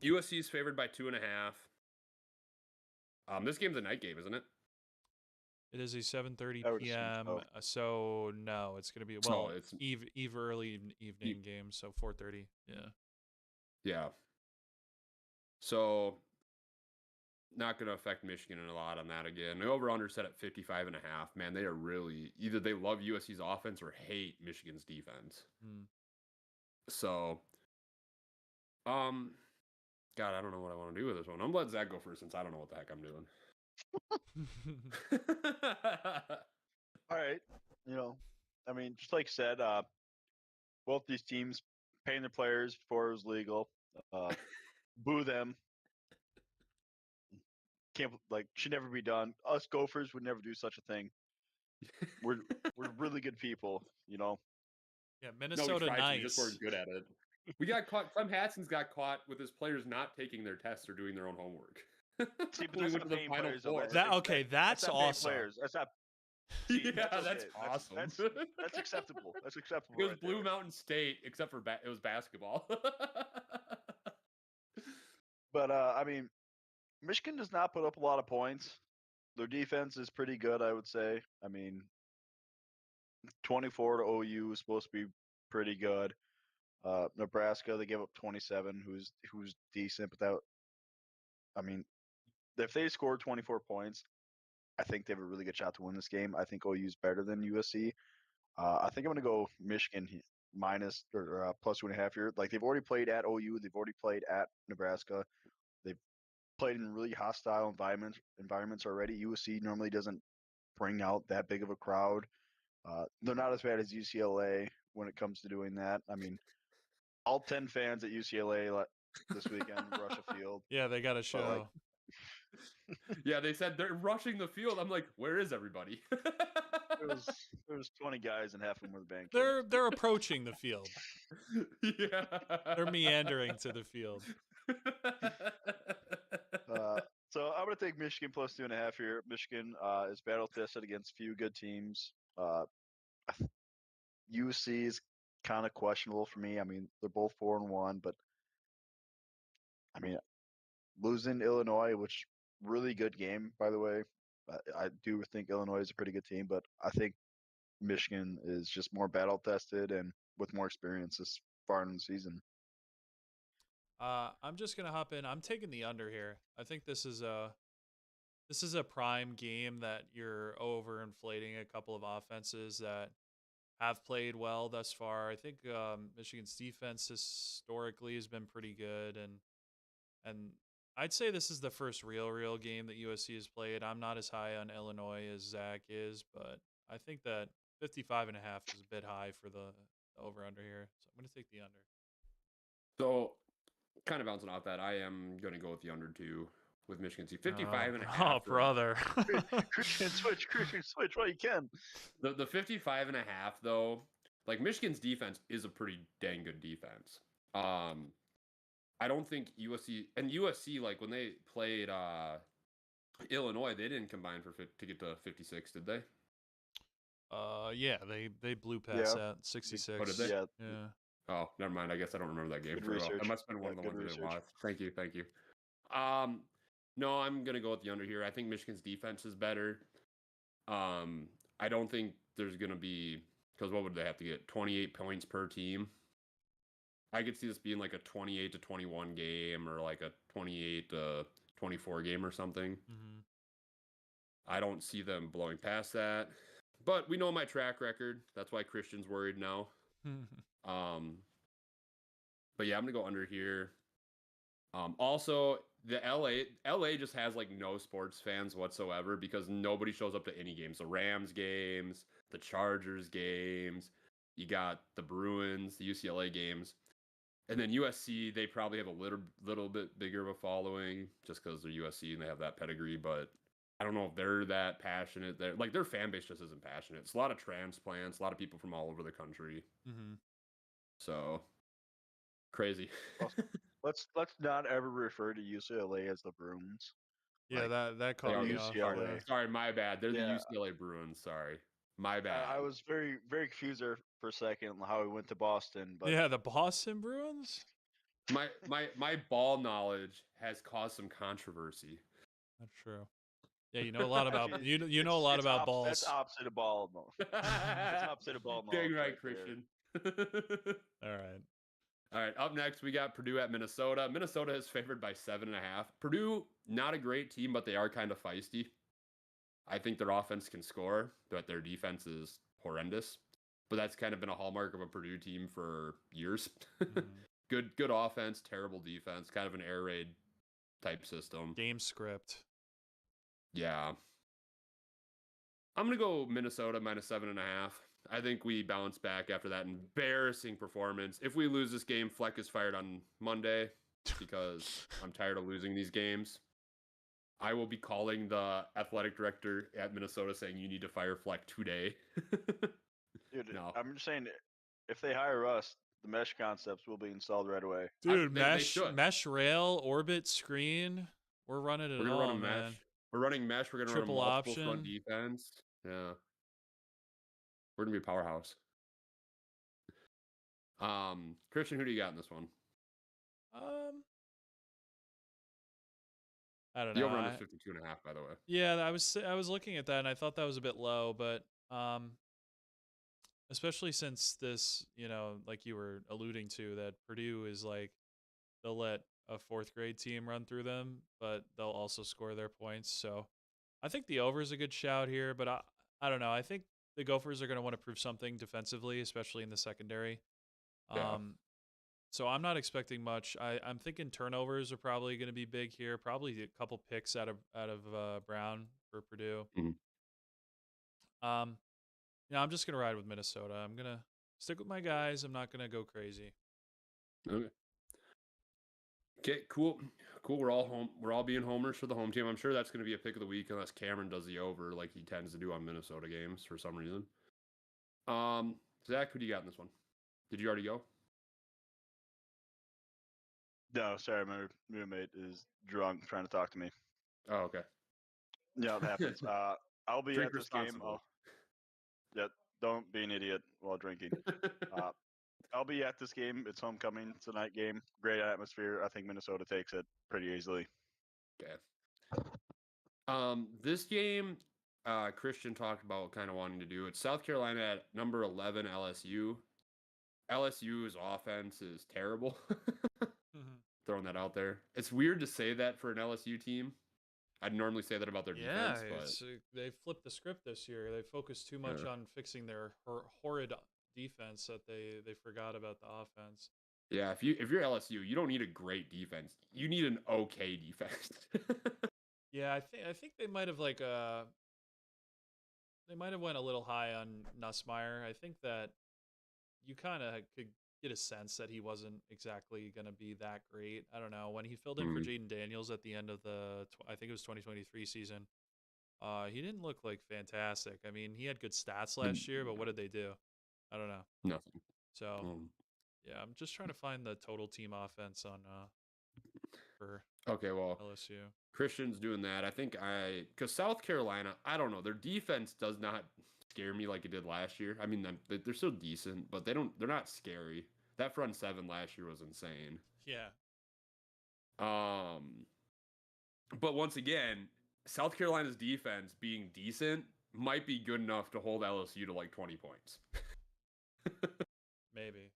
S2: USC is favored by 2.5. This game's a night game, isn't it?
S1: It is a 7:30
S3: I would assume
S1: p.m.
S3: so.
S1: So no, it's gonna be it's eve early evening game. So 4:30. Yeah.
S2: Yeah. So not going to affect Michigan a lot on that again. The over-under set at 55.5. Man, they are really either they love USC's offense or hate Michigan's defense. So, God, I don't know what I want to do with this one. I'm gonna let Zach go first since I don't know what the heck I'm doing.
S3: All right. I mean, just like I said, both these teams paying their players before it was legal. Boo them. Should never be done. Us Gophers would never do such a thing. We're really good people,
S1: Yeah,
S2: Minnesota.
S1: Minnesota,
S2: no, we tried
S1: nice.
S2: We just weren't good at it. We got caught. Clem Hatson's got caught with his players not taking their tests or doing their own homework.
S3: See, but that's not paying players, though.
S1: That's awesome.
S3: Players. That's not.
S2: See,
S3: that's
S2: okay. Awesome.
S3: That's acceptable. That's acceptable.
S2: It was Blue Mountain State, except for it was basketball.
S3: But I mean, Michigan does not put up a lot of points. Their defense is pretty good, I would say. I mean, 24 to OU is supposed to be pretty good. Nebraska, they give up 27, who's decent, but that, I mean, if they scored 24 points, I think they have a really good shot to win this game. I think OU is better than USC. I think I'm going to go Michigan minus or plus 2.5 here. Like, they've already played at OU. They've already played at Nebraska. They've played in really hostile environments already. USC normally doesn't bring out that big of a crowd. They're not as bad as UCLA when it comes to doing that. I mean, all 10 fans at UCLA this weekend rush a field.
S1: Yeah, they got a show.
S2: Yeah, they said they're rushing the field. I'm like, where is everybody?
S3: there was 20 guys and half of them were the bank.
S1: They're approaching the field.
S2: Yeah,
S1: they're meandering to the field.
S3: So I'm going to take Michigan plus 2.5 here. Michigan is battle tested against few good teams. UC is kind of questionable for me. I mean, they're both 4-1, but I mean, losing Illinois, which really good game, by the way. I do think Illinois is a pretty good team, but I think Michigan is just more battle tested and with more experience this far in the season.
S1: I'm just gonna hop in. I'm taking the under here. I think this is a prime game that you're overinflating a couple of offenses that have played well thus far. I think Michigan's defense historically has been pretty good, and I'd say this is the first real game that USC has played. I'm not as high on Illinois as Zach is, but I think that 55.5 is a bit high for the over-under here. So I'm going to take the under.
S2: So, kind of bouncing off that, I am going to go with the under too with Michigan. 55.5.
S1: Oh, brother.
S3: Christian, switch while you can.
S2: The 55.5, though, like Michigan's defense is a pretty dang good defense. I don't think USC like when they played Illinois, they didn't combine to get to 56, did they?
S1: Yeah, they blew past that 66.
S2: Oh, did they?
S1: Yeah.
S2: Oh, never mind. I guess I don't remember that game
S3: Good
S2: very well.
S3: research.
S2: That must have been one of the
S3: Good
S2: ones I didn't
S3: research.
S2: watch. Thank you. No, I'm gonna go with the under here. I think Michigan's defense is better. I don't think there's gonna be, because what would they have to get? 28 points per team. I could see this being like a 28-21 game or like a 28-24 game or something.
S1: Mm-hmm.
S2: I don't see them blowing past that. But we know my track record. That's why Christian's worried now. But yeah, I'm gonna go under here. Also, the LA just has like no sports fans whatsoever because nobody shows up to any games. The Rams games, the Chargers games, you got the Bruins, the UCLA games, and then USC. They probably have a little bit bigger of a following just because they're USC and they have that pedigree. But I don't know if they're that passionate. Their fan base just isn't passionate. It's a lot of transplants, a lot of people from all over the country.
S1: Mm-hmm.
S2: So crazy.
S3: Let's not ever refer to UCLA as the Bruins.
S1: Yeah, that caught me off.
S2: Sorry, my bad. They're
S3: Yeah.
S2: the UCLA Bruins. Sorry, my bad.
S3: I was very confused there for a second on how we went to Boston, but
S1: yeah, the Boston Bruins.
S2: My ball knowledge has caused some controversy.
S1: That's true. Yeah, you know a lot about you know a lot about balls.
S3: That's opposite of ball. That's opposite of ball.
S2: Dang right, Christian. All right. Up next, we got Purdue at Minnesota. Minnesota is favored by 7.5. Purdue, not a great team, but they are kind of feisty. I think their offense can score, but their defense is horrendous. But that's kind of been a hallmark of a Purdue team for years. Good offense, terrible defense, kind of an air raid type system.
S1: Game script.
S2: Yeah. I'm going to go Minnesota minus 7.5. I think we bounce back after that embarrassing performance. If we lose this game, Fleck is fired on Monday because I'm tired of losing these games. I will be calling the athletic director at Minnesota saying you need to fire Fleck today.
S3: Dude,
S2: no.
S3: I'm just saying, if they hire us, the mesh concepts will be installed right away.
S1: Dude, mesh rail, orbit, screen. We're running it all, man.
S2: We're running mesh. We're going to run multiple
S1: option.
S2: Front defense. Yeah. We're going to be a powerhouse. Christian, who do you got in this one?
S1: I don't know.
S2: The over under 52.5, by the way.
S1: Yeah, I was looking at that and I thought that was a bit low, but especially since this, like you were alluding to, that Purdue is like they'll let a 4th grade team run through them, but they'll also score their points. So I think the over is a good shout here, but I don't know. I think the Gophers are going to want to prove something defensively, especially in the secondary.
S2: Yeah.
S1: So I'm not expecting much. I'm thinking turnovers are probably going to be big here. Probably a couple picks out of Brown for Purdue.
S2: Mm-hmm.
S1: I'm just going to ride with Minnesota. I'm going to stick with my guys. I'm not going to go crazy.
S2: Okay, cool. We're all home. We're all being homers for the home team. I'm sure that's going to be a pick of the week unless Cameron does the over like he tends to do on Minnesota games for some reason. Zach, who do you got in this one? Did you already go?
S3: No, sorry, my roommate is drunk trying to talk to me.
S2: Oh, okay.
S3: Yeah, it happens. I'll be at this game. Don't be an idiot while drinking. I'll be at this game. It's homecoming. It's a night game. Great atmosphere. I think Minnesota takes it pretty easily.
S2: Okay. This game, Christian talked about kind of wanting to do. It's South Carolina at number 11 LSU. LSU's offense is terrible. Throwing that out there. It's weird to say that for an LSU team. I'd normally say that about their defense.
S1: Yeah, they flipped the script this year. They focused too much on fixing their horrid defense that they forgot about the offense.
S2: Yeah, if you're LSU, you don't need a great defense. You need an okay defense.
S1: Yeah, I think they might have went a little high on Nussmeier. I think that you kind of could get a sense that he wasn't exactly going to be that great. I don't know. When he filled in for Jaden Daniels at the end of I think it was 2023 season, he didn't look like fantastic. I mean, he had good stats last year, but what did they do? I don't know.
S2: Nothing.
S1: So, yeah, I'm just trying to find the total team offense on for
S2: Okay, well,
S1: LSU.
S2: Christian's doing that. I think because South Carolina, I don't know, their defense does not scare me like it did last year. I mean, they're still decent, but they're not scary. That front seven last year was insane.
S1: Yeah.
S2: But once again, South Carolina's defense being decent might be good enough to hold LSU to like 20 points.
S1: Maybe.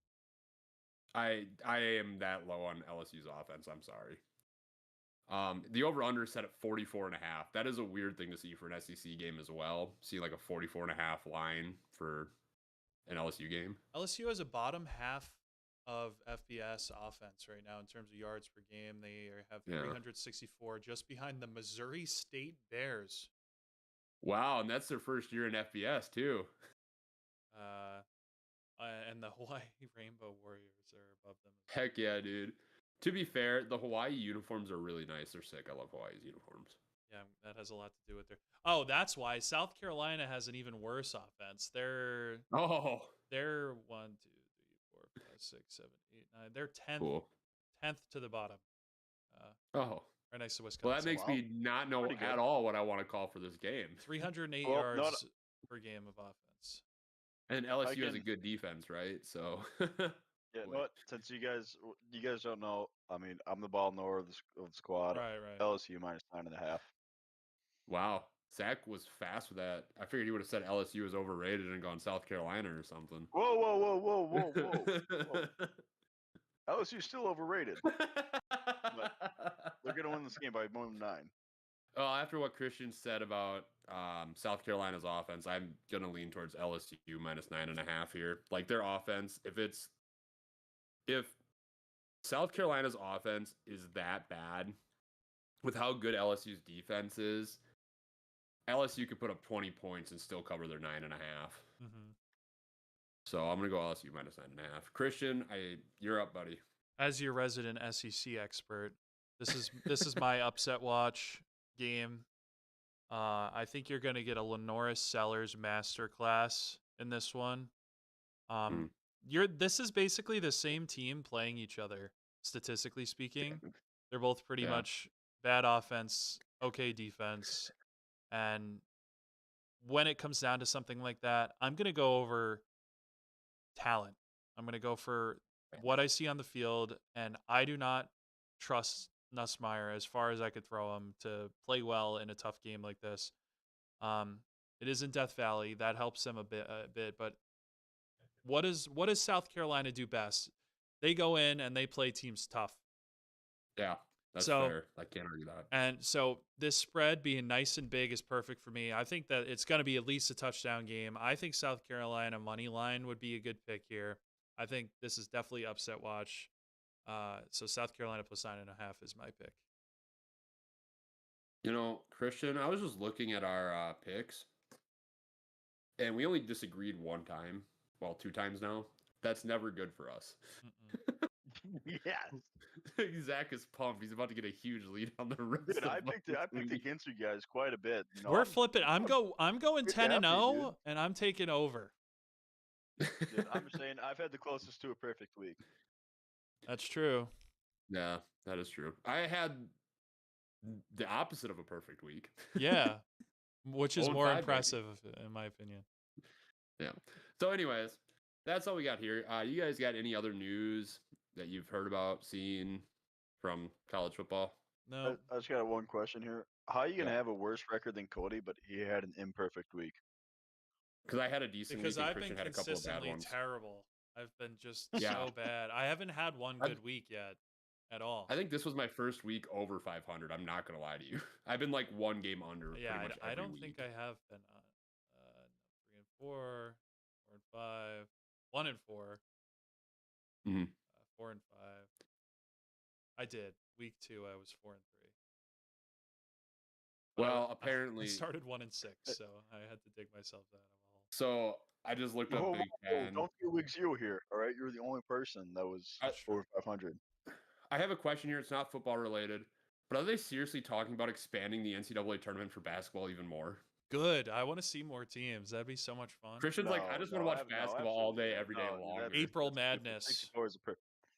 S2: I am that low on LSU's offense. I'm sorry. The over-under set at 44.5. That is a weird thing to see for an SEC game as well. See like a 44.5 line for an LSU game.
S1: LSU has a bottom half of FBS offense right now in terms of yards per game. They have 364, just behind the Missouri State Bears.
S2: Wow, and that's their first year in FBS too.
S1: And the Hawaii Rainbow Warriors are above them.
S2: Heck yeah, dude. To be fair, the Hawaii uniforms are really nice. They're sick. I love Hawaii's uniforms.
S1: Yeah, that has a lot to do with their. Oh, that's why South Carolina has an even worse offense. They're 1, 2, 3, 4, 5, 6, 7, 8, 9. They're 10th,
S2: cool.
S1: 10th to the bottom. Right next to Wisconsin.
S2: Well, that makes me not know at all what I want to call for this game.
S1: 308 yards per game of offense.
S2: And LSU has a good defense, right? So.
S3: Yeah, but since you guys don't know, I mean, I'm the ball knower of the squad.
S1: Right.
S3: LSU -9.5.
S2: Wow. Zach was fast with that. I figured he would have said LSU was overrated and gone South Carolina or something.
S3: Whoa. LSU's still overrated. But they're going to win this game by more than 9.
S2: Well, after what Christian said about South Carolina's offense, I'm going to lean towards LSU -9.5 here. Like their offense, if South Carolina's offense is that bad with how good LSU's defense is, LSU could put up 20 points and still cover their 9.5.
S1: Mm-hmm.
S2: So I'm going to go LSU -9.5. Christian, you're up, buddy.
S1: As your resident SEC expert, this is my upset watch game. I think you're going to get a Lenoris Sellers masterclass in this one. This is basically the same team playing each other, statistically speaking. They're both pretty much bad offense, okay defense. And when it comes down to something like that, I'm going to go over talent. I'm going to go for what I see on the field, and I do not trust Nussmeier as far as I could throw him to play well in a tough game like this. It is in Death Valley. That helps him a bit, but what does South Carolina do best? They go in and they play teams tough.
S2: Yeah, that's fair. I can't argue that.
S1: And so this spread being nice and big is perfect for me. I think that it's going to be at least a touchdown game. I think South Carolina money line would be a good pick here. I think this is definitely upset watch. So South Carolina +9.5 is my pick.
S2: You know, Christian, I was just looking at our picks, and we only disagreed one time. Well, 2 times now. That's never good for us.
S3: Yes.
S2: Zach is pumped. He's about to get a huge lead on the rest.
S3: Dude, I picked against you guys quite a bit. You know,
S1: we're flipping. I'm going 10-0, and I'm taking over.
S3: Dude, I'm just saying I've had the closest to a perfect week.
S1: That's true.
S2: Yeah, that is true. I had the opposite of a perfect week.
S1: Yeah, which is more impressive in my opinion.
S2: Yeah. So anyways, that's all we got here. You guys got any other news that you've heard about, seen from college football?
S1: No.
S3: I just got one question here. How are you going to have a worse record than Cody, but he had an imperfect week?
S2: Because I had a decent week and
S1: I've
S2: Christian
S1: been
S2: had a couple of bad
S1: consistently
S2: ones.
S1: terrible. I've been just so bad. I haven't had one good week yet at all.
S2: I think this was my first week over 500. I'm not going to lie to you. I've been like one game under pretty much every
S1: I don't
S2: week.
S1: think I have been 3 and 4, 4 and 5, 1 and 4, 4 and 5. I did. Week 2, I was 4 and 3.
S2: Well, apparently
S1: I started 1 and 6, so I had to dig myself out of a hole.
S2: So I just looked up Big Ten.
S3: Don't do Week 0 here, all right? You're the only person that was over 500.
S2: I have a question here. It's not football related, but are they seriously talking about expanding the NCAA tournament for basketball even more?
S1: Good. I want to see more teams. That'd be so much fun.
S2: Christian's I just want to watch basketball all day, every day long.
S1: April Madness.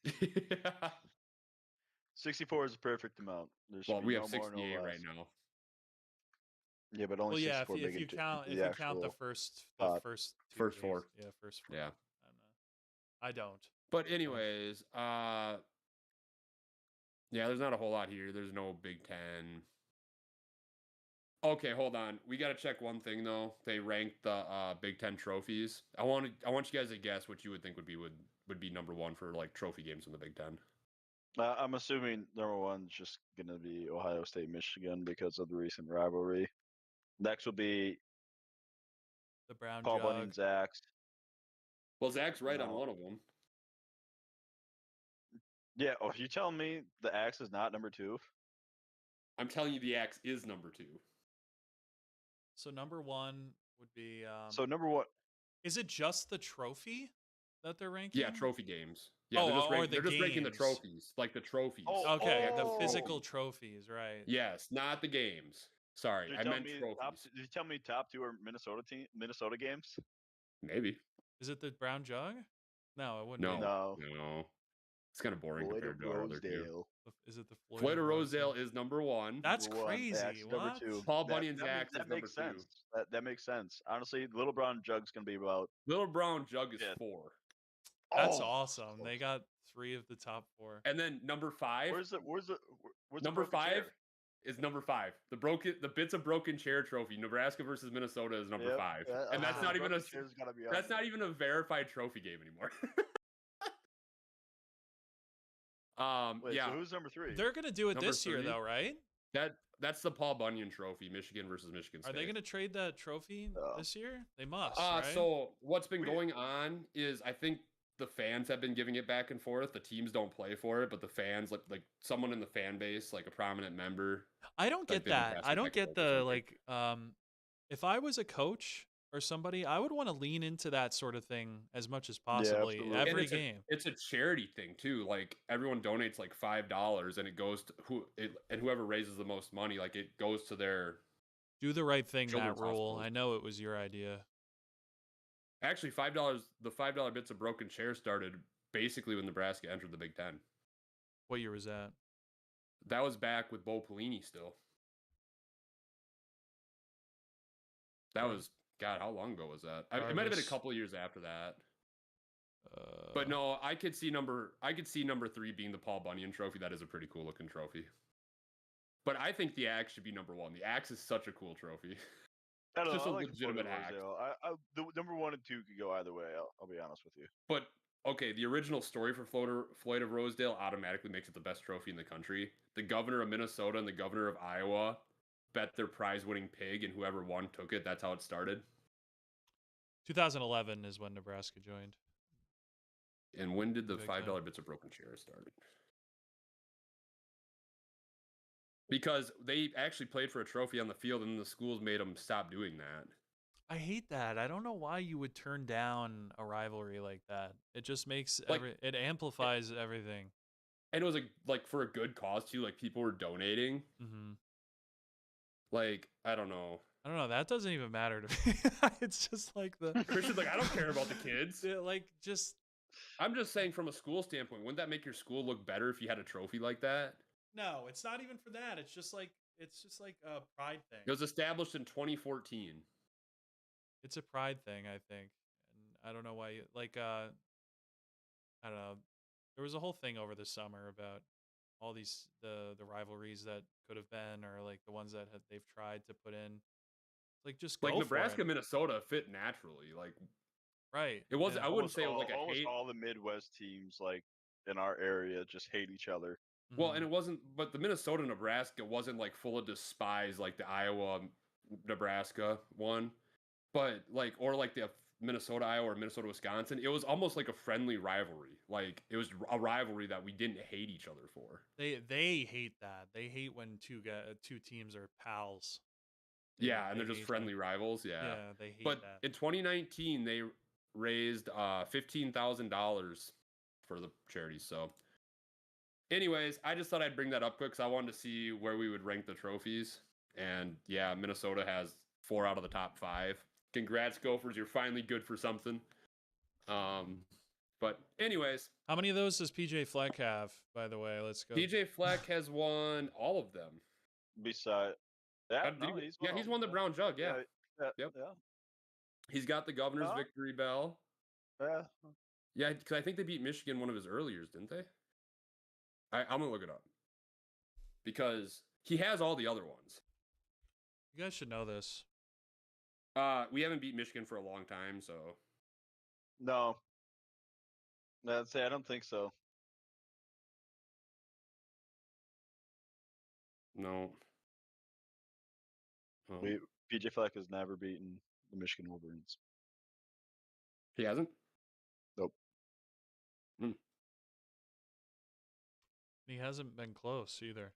S2: Yeah.
S3: 64 is the perfect amount. There should
S2: Well,
S3: be
S2: we
S3: no
S2: have
S3: more, no
S2: 68
S3: less.
S2: right now.
S3: Yeah, but only
S1: Well, yeah,
S3: 64
S1: if you count
S3: the
S1: the
S3: actual
S1: first
S3: pot.
S1: first two
S2: First
S1: games.
S2: four.
S1: Yeah, first four.
S2: Yeah.
S1: I don't.
S2: But anyways, yeah, there's not a whole lot here. There's no Big Ten. Okay, hold on. We got to check one thing though. They ranked the Big Ten trophies. I want you guys to guess what you would think would be number one for like trophy games in the Big Ten.
S3: I'm assuming number one's just gonna be Ohio State, Michigan because of the recent rivalry. Next will be
S1: The Brown
S3: Paul Bunny
S1: Jug.
S3: and Zach's.
S2: Well, Zach's right on
S3: No.
S2: one of them.
S3: Yeah. Oh, you telling me the Axe is not number two?
S2: I'm telling you, the Axe is number two.
S1: So number one would be.
S3: So number one.
S1: Is it just the trophy that they're ranking?
S2: Yeah, trophy games. Yeah,
S1: Oh,
S2: they're just ranking the trophies, like the trophies.
S3: Oh,
S1: Okay, the
S3: oh.
S1: physical trophies, right?
S2: Yes, not the games. Sorry, I meant trophies.
S3: Did you tell me top two are Minnesota games?
S2: Maybe.
S1: Is it the Brown Jug? No, it wouldn't.
S2: No.
S1: Be.
S2: No. It's kind of boring
S3: Floyd
S2: compared
S3: of
S2: to our other two.
S3: Rosedale.
S1: Is it the Floyd,
S2: Floyd of Rosedale is number one.
S1: That's
S3: Number one.
S1: crazy.
S3: Axe is
S1: What?
S3: number two.
S2: Paul Bunny and
S3: That
S2: Zach is
S3: that
S2: number
S3: makes
S2: two.
S3: sense. That makes sense. Honestly, Little Brown Jug's gonna be about.
S2: Little Brown Jug is
S3: Yeah.
S2: 4.
S1: That's
S3: Oh,
S1: awesome. They
S3: close.
S1: got 3 of the top 4.
S2: And then number 5.
S3: Where's the
S2: number
S3: broken
S2: 5
S3: chair?
S2: is number 5. The bits of broken chair trophy. Nebraska versus Minnesota is number
S3: Yep,
S2: 5.
S3: yeah,
S2: And that's
S1: wow.
S2: not even
S3: broken chair's gotta be on
S2: that's
S3: there.
S2: not even a verified trophy game anymore.
S3: Wait,
S2: yeah.
S3: so who's number 3?
S1: They're gonna do it
S2: Number
S1: this year,
S2: 3?
S1: though, right?
S2: That's the Paul Bunyan Trophy, Michigan versus Michigan State.
S1: Are they gonna trade that trophy this year? They must. Right?
S2: So what's been going on is I think the fans have been giving it back and forth. The teams don't play for it, but the fans, like someone in the fan base, like a prominent member.
S1: I don't get
S2: been
S1: that.
S2: passing
S1: I don't
S2: back and
S1: get
S2: forth
S1: the
S2: or
S1: like. If I was a coach or somebody, I would want to lean into that sort of thing as much as possibly
S3: absolutely.
S1: every
S2: And
S1: game.
S2: it's a charity thing too. Like everyone donates like $5, and it goes to whoever raises the most money, like it goes to their.
S1: Do the right thing.
S2: Children's
S1: That rule.
S2: hospitals.
S1: I know it was your idea.
S2: Actually, $5. The $5 bits of broken chair started basically when Nebraska entered the Big Ten.
S1: What year was that?
S2: That was back with Bo Pelini still. That was God. How long ago was that? It might have been a couple of years after that. But no, I could see number 3 being the Paul Bunyan Trophy. That is a pretty cool looking trophy. But I think the Axe should be number 1. The Axe is such a cool trophy.
S3: I don't
S2: just
S3: know.
S2: a
S3: I like
S2: legitimate
S3: Floyd of
S2: axe.
S3: Rosedale. The number 1 and 2 could go either way. I'll be honest with you.
S2: But okay, the original story for Floyd of Rosedale automatically makes it the best trophy in the country. The governor of Minnesota and the governor of Iowa bet their prize-winning pig, and whoever won took it. That's how it started.
S1: 2011 is when Nebraska joined.
S2: And when did the
S1: Big
S2: $5
S1: time.
S2: bits of broken chair start? Because they actually played for a trophy on the field, and the schools made them stop doing that.
S1: I hate that. I don't know why you would turn down a rivalry like that. It just makes it amplifies everything.
S2: And it was like for a good cause too. Like people were donating.
S1: Mm-hmm.
S2: Like I don't know.
S1: That doesn't even matter to me. It's just like the
S2: Christian's like, I don't care about the kids.
S1: I'm
S2: just saying from a school standpoint, wouldn't that make your school look better if you had a trophy like that?
S1: No, it's not even for that. It's just like a pride thing.
S2: It was established in 2014.
S1: It's a pride thing, I think. And I don't know why I don't know. There was a whole thing over the summer about all these the rivalries that could have been, or like the ones that they've tried to put in. Like just go
S2: like Nebraska,
S1: for it.
S2: Minnesota fit naturally. Like
S1: right.
S2: It wasn't.
S1: Yeah.
S2: I wouldn't say it was like a
S3: almost
S2: hate.
S3: all the Midwest teams like in our area just hate each other.
S2: Well, and it wasn't. But the Minnesota Nebraska wasn't like full of despise like the Iowa Nebraska one, but like or like the Minnesota Iowa or Minnesota Wisconsin. It was almost like a friendly rivalry. Like it was a rivalry that we didn't hate each other for.
S1: They hate that. They hate when two teams are pals.
S2: Yeah, and they're just friendly rivals. Yeah.
S1: Yeah, they hate
S2: but
S1: that.
S2: in 2019, they raised $15,000 for the charity. So, anyways, I just thought I'd bring that up quick because I wanted to see where we would rank the trophies. And yeah, Minnesota has 4 out of the top 5. Congrats, Gophers! You're finally good for something. But anyways,
S1: How many of those does PJ Fleck have, by the way? Let's go.
S2: PJ Fleck has won all of them.
S3: Beside,
S2: He's won the Brown Jug. Yeah. Yep.
S3: Yeah.
S2: He's got the governor's victory bell.
S3: Yeah.
S2: Yeah, because I think they beat Michigan one of his early years, didn't they? I'm gonna look it up because he has all the other ones.
S1: You guys should know this.
S2: We haven't beat Michigan for a long time, so
S3: No. I'd say I don't think so.
S2: no.
S3: PJ Fleck has never beaten the Michigan Wolverines.
S2: He hasn't?
S3: Nope.
S1: He hasn't been close either.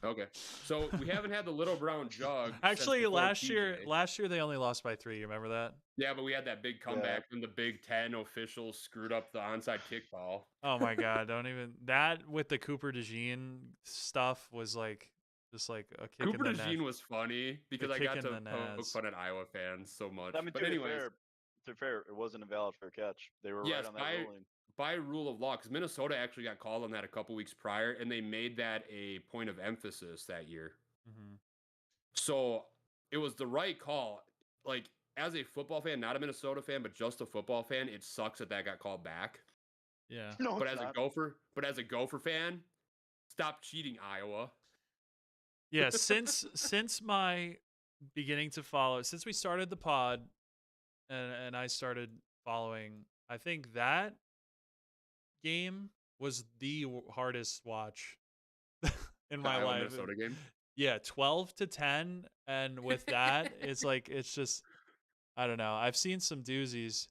S2: Okay, so we haven't had the Little Brown Jug.
S1: Actually, last
S2: PJ.
S1: year they only lost by 3. You remember that?
S2: Yeah, but we had that big comeback when the Big Ten officials screwed up the onside kickball.
S1: Oh my God! Don't even that with the Cooper DeJean stuff was like just like a kick
S2: Cooper
S1: in the
S2: DeJean
S1: nuts.
S2: was funny because I
S1: kick
S2: got
S1: in
S2: to
S1: the
S2: poke
S1: nuts.
S2: fun at Iowa fans so much.
S3: I mean,
S2: but anyways,
S3: to be fair, it wasn't a valid fair catch. They were right on that ruling.
S2: By rule of law, because Minnesota actually got called on that a couple weeks prior, and they made that a point of emphasis that year.
S1: Mm-hmm.
S2: So it was the right call. Like, as a football fan, not a Minnesota fan, but just a football fan, it sucks that got called back.
S1: Yeah.
S3: No,
S2: But as a Gopher fan, stop cheating, Iowa.
S1: Yeah, since my beginning to follow, since we started the pod and I started following, I think that game was the hardest watch in my life.
S2: Minnesota game.
S1: Yeah, 12-10, and with that, it's just I don't know. I've seen some doozies,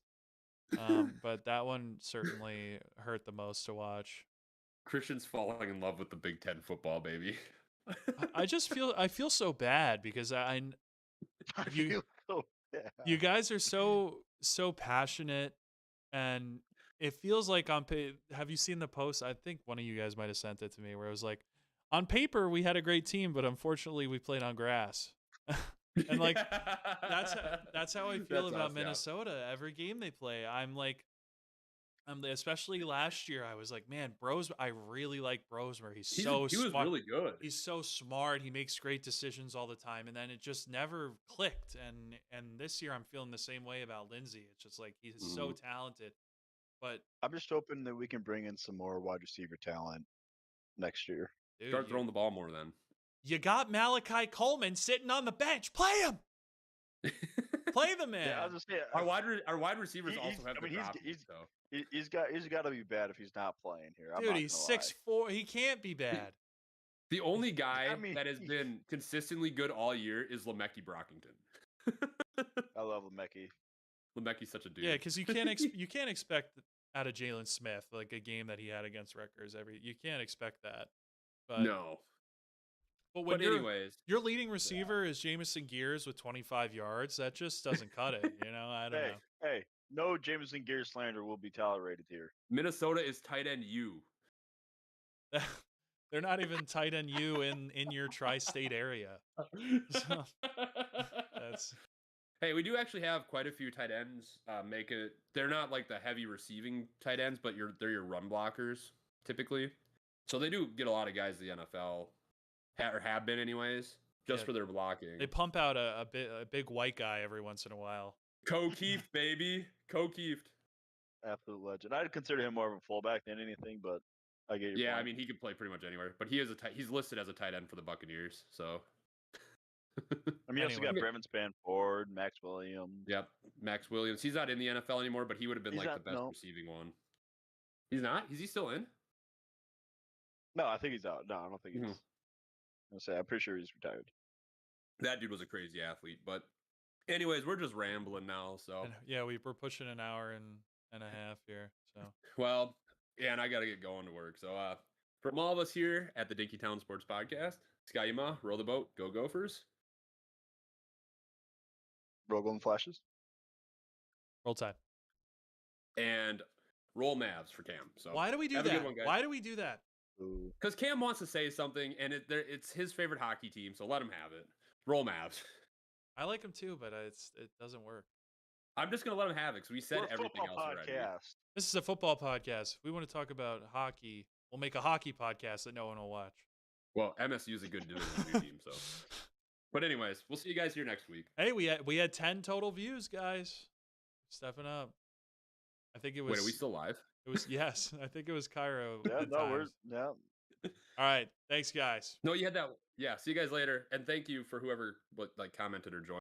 S1: but that one certainly hurt the most to watch.
S2: Christian's falling in love with the Big Ten football, baby.
S1: I feel so bad because you guys are so passionate, and it feels like have you seen the post? I think one of you guys might have sent it to me where it was like, on paper we had a great team, but unfortunately we played on grass. And like that's how I feel about Minnesota. Yeah. Every game they play, especially last year, I was like, man, I really like Brosmer. He was
S2: really good.
S1: He's so smart. He makes great decisions all the time, and then it just never clicked. And this year, I'm feeling the same way about Lindsey. It's just like he's so talented, but
S3: I'm just hoping that we can bring in some more wide receiver talent next year.
S1: Dude,
S2: start throwing the ball more then.
S1: You got Malachi Coleman sitting on the bench. Play him. Play the man.
S3: Yeah, I was just saying,
S2: our wide receivers also have the drop.
S3: He's got to be bad if he's not playing here.
S1: Dude, he's 6'4". He can't be bad.
S2: The only guy that has been consistently good all year is Lemecki Brockington.
S3: I love Lemecki.
S2: Lemecki's such a dude.
S1: Yeah, because you can't expect out of Jalen Smith like a game that he had against Rutgers. You can't expect that. But
S2: no.
S1: But anyways, your leading receiver is Jamison Gears with 25 yards. That just doesn't cut it. I don't know.
S3: Hey, no Jamison Gears slander will be tolerated here.
S2: Minnesota is tight end U.
S1: They're not even tight end U in your tri-state area. So,
S2: Hey, we do actually have quite a few tight ends. They're not like the heavy receiving tight ends, but they're your run blockers typically. So they do get a lot of guys in the NFL. Or have been anyways, just for their blocking.
S1: They pump out a big white guy every once in a while.
S2: Keeft, baby. Keeft.
S3: Absolute legend. I'd consider him more of a fullback than anything, but I get your point.
S2: I mean, he could play pretty much anywhere, but he's listed as a tight end for the Buccaneers, so.
S3: I mean, you also got Brevin Spanford, Max Williams.
S2: Yep, Max Williams. He's not in the NFL anymore, but he would have been the best receiving one. He's not? Is he still in?
S3: No, I think he's out. No, I don't think he's. I'm pretty sure he's retired.
S2: That dude was a crazy athlete, but anyways, we're just rambling now. So
S1: we're pushing an hour and a half here. So
S2: well, yeah, and I got to get going to work. So from all of us here at the Dinkytown Sports Podcast, Skyuma, row the boat, go Gophers.
S3: Roll Golden Flashes.
S1: Roll Tide.
S2: And roll Mavs for Cam. So
S1: why do we do that? Why do we do that?
S2: Because Cam wants to say something, and it's his favorite hockey team, so let him have it. Roll Mavs.
S1: I like him too, but it doesn't work.
S2: I'm just gonna let him have it because we said
S3: We're a
S2: everything
S3: football
S2: else already.
S3: podcast.
S1: This is a football podcast. We want to talk about hockey. We'll make a hockey podcast that no one will watch.
S2: Well, MSU is a good Division II team, so. But anyways, we'll see you guys here next week.
S1: Hey, we had 10 total views, guys. Stepping up. I think it was.
S2: Wait, are we still live?
S1: It was yes. I think it was Cairo.
S3: Yeah,
S1: at
S3: no,
S1: times.
S3: yeah.
S1: All right. Thanks, guys.
S2: No, you had that. Yeah. See you guys later, and thank you for whoever commented or joined.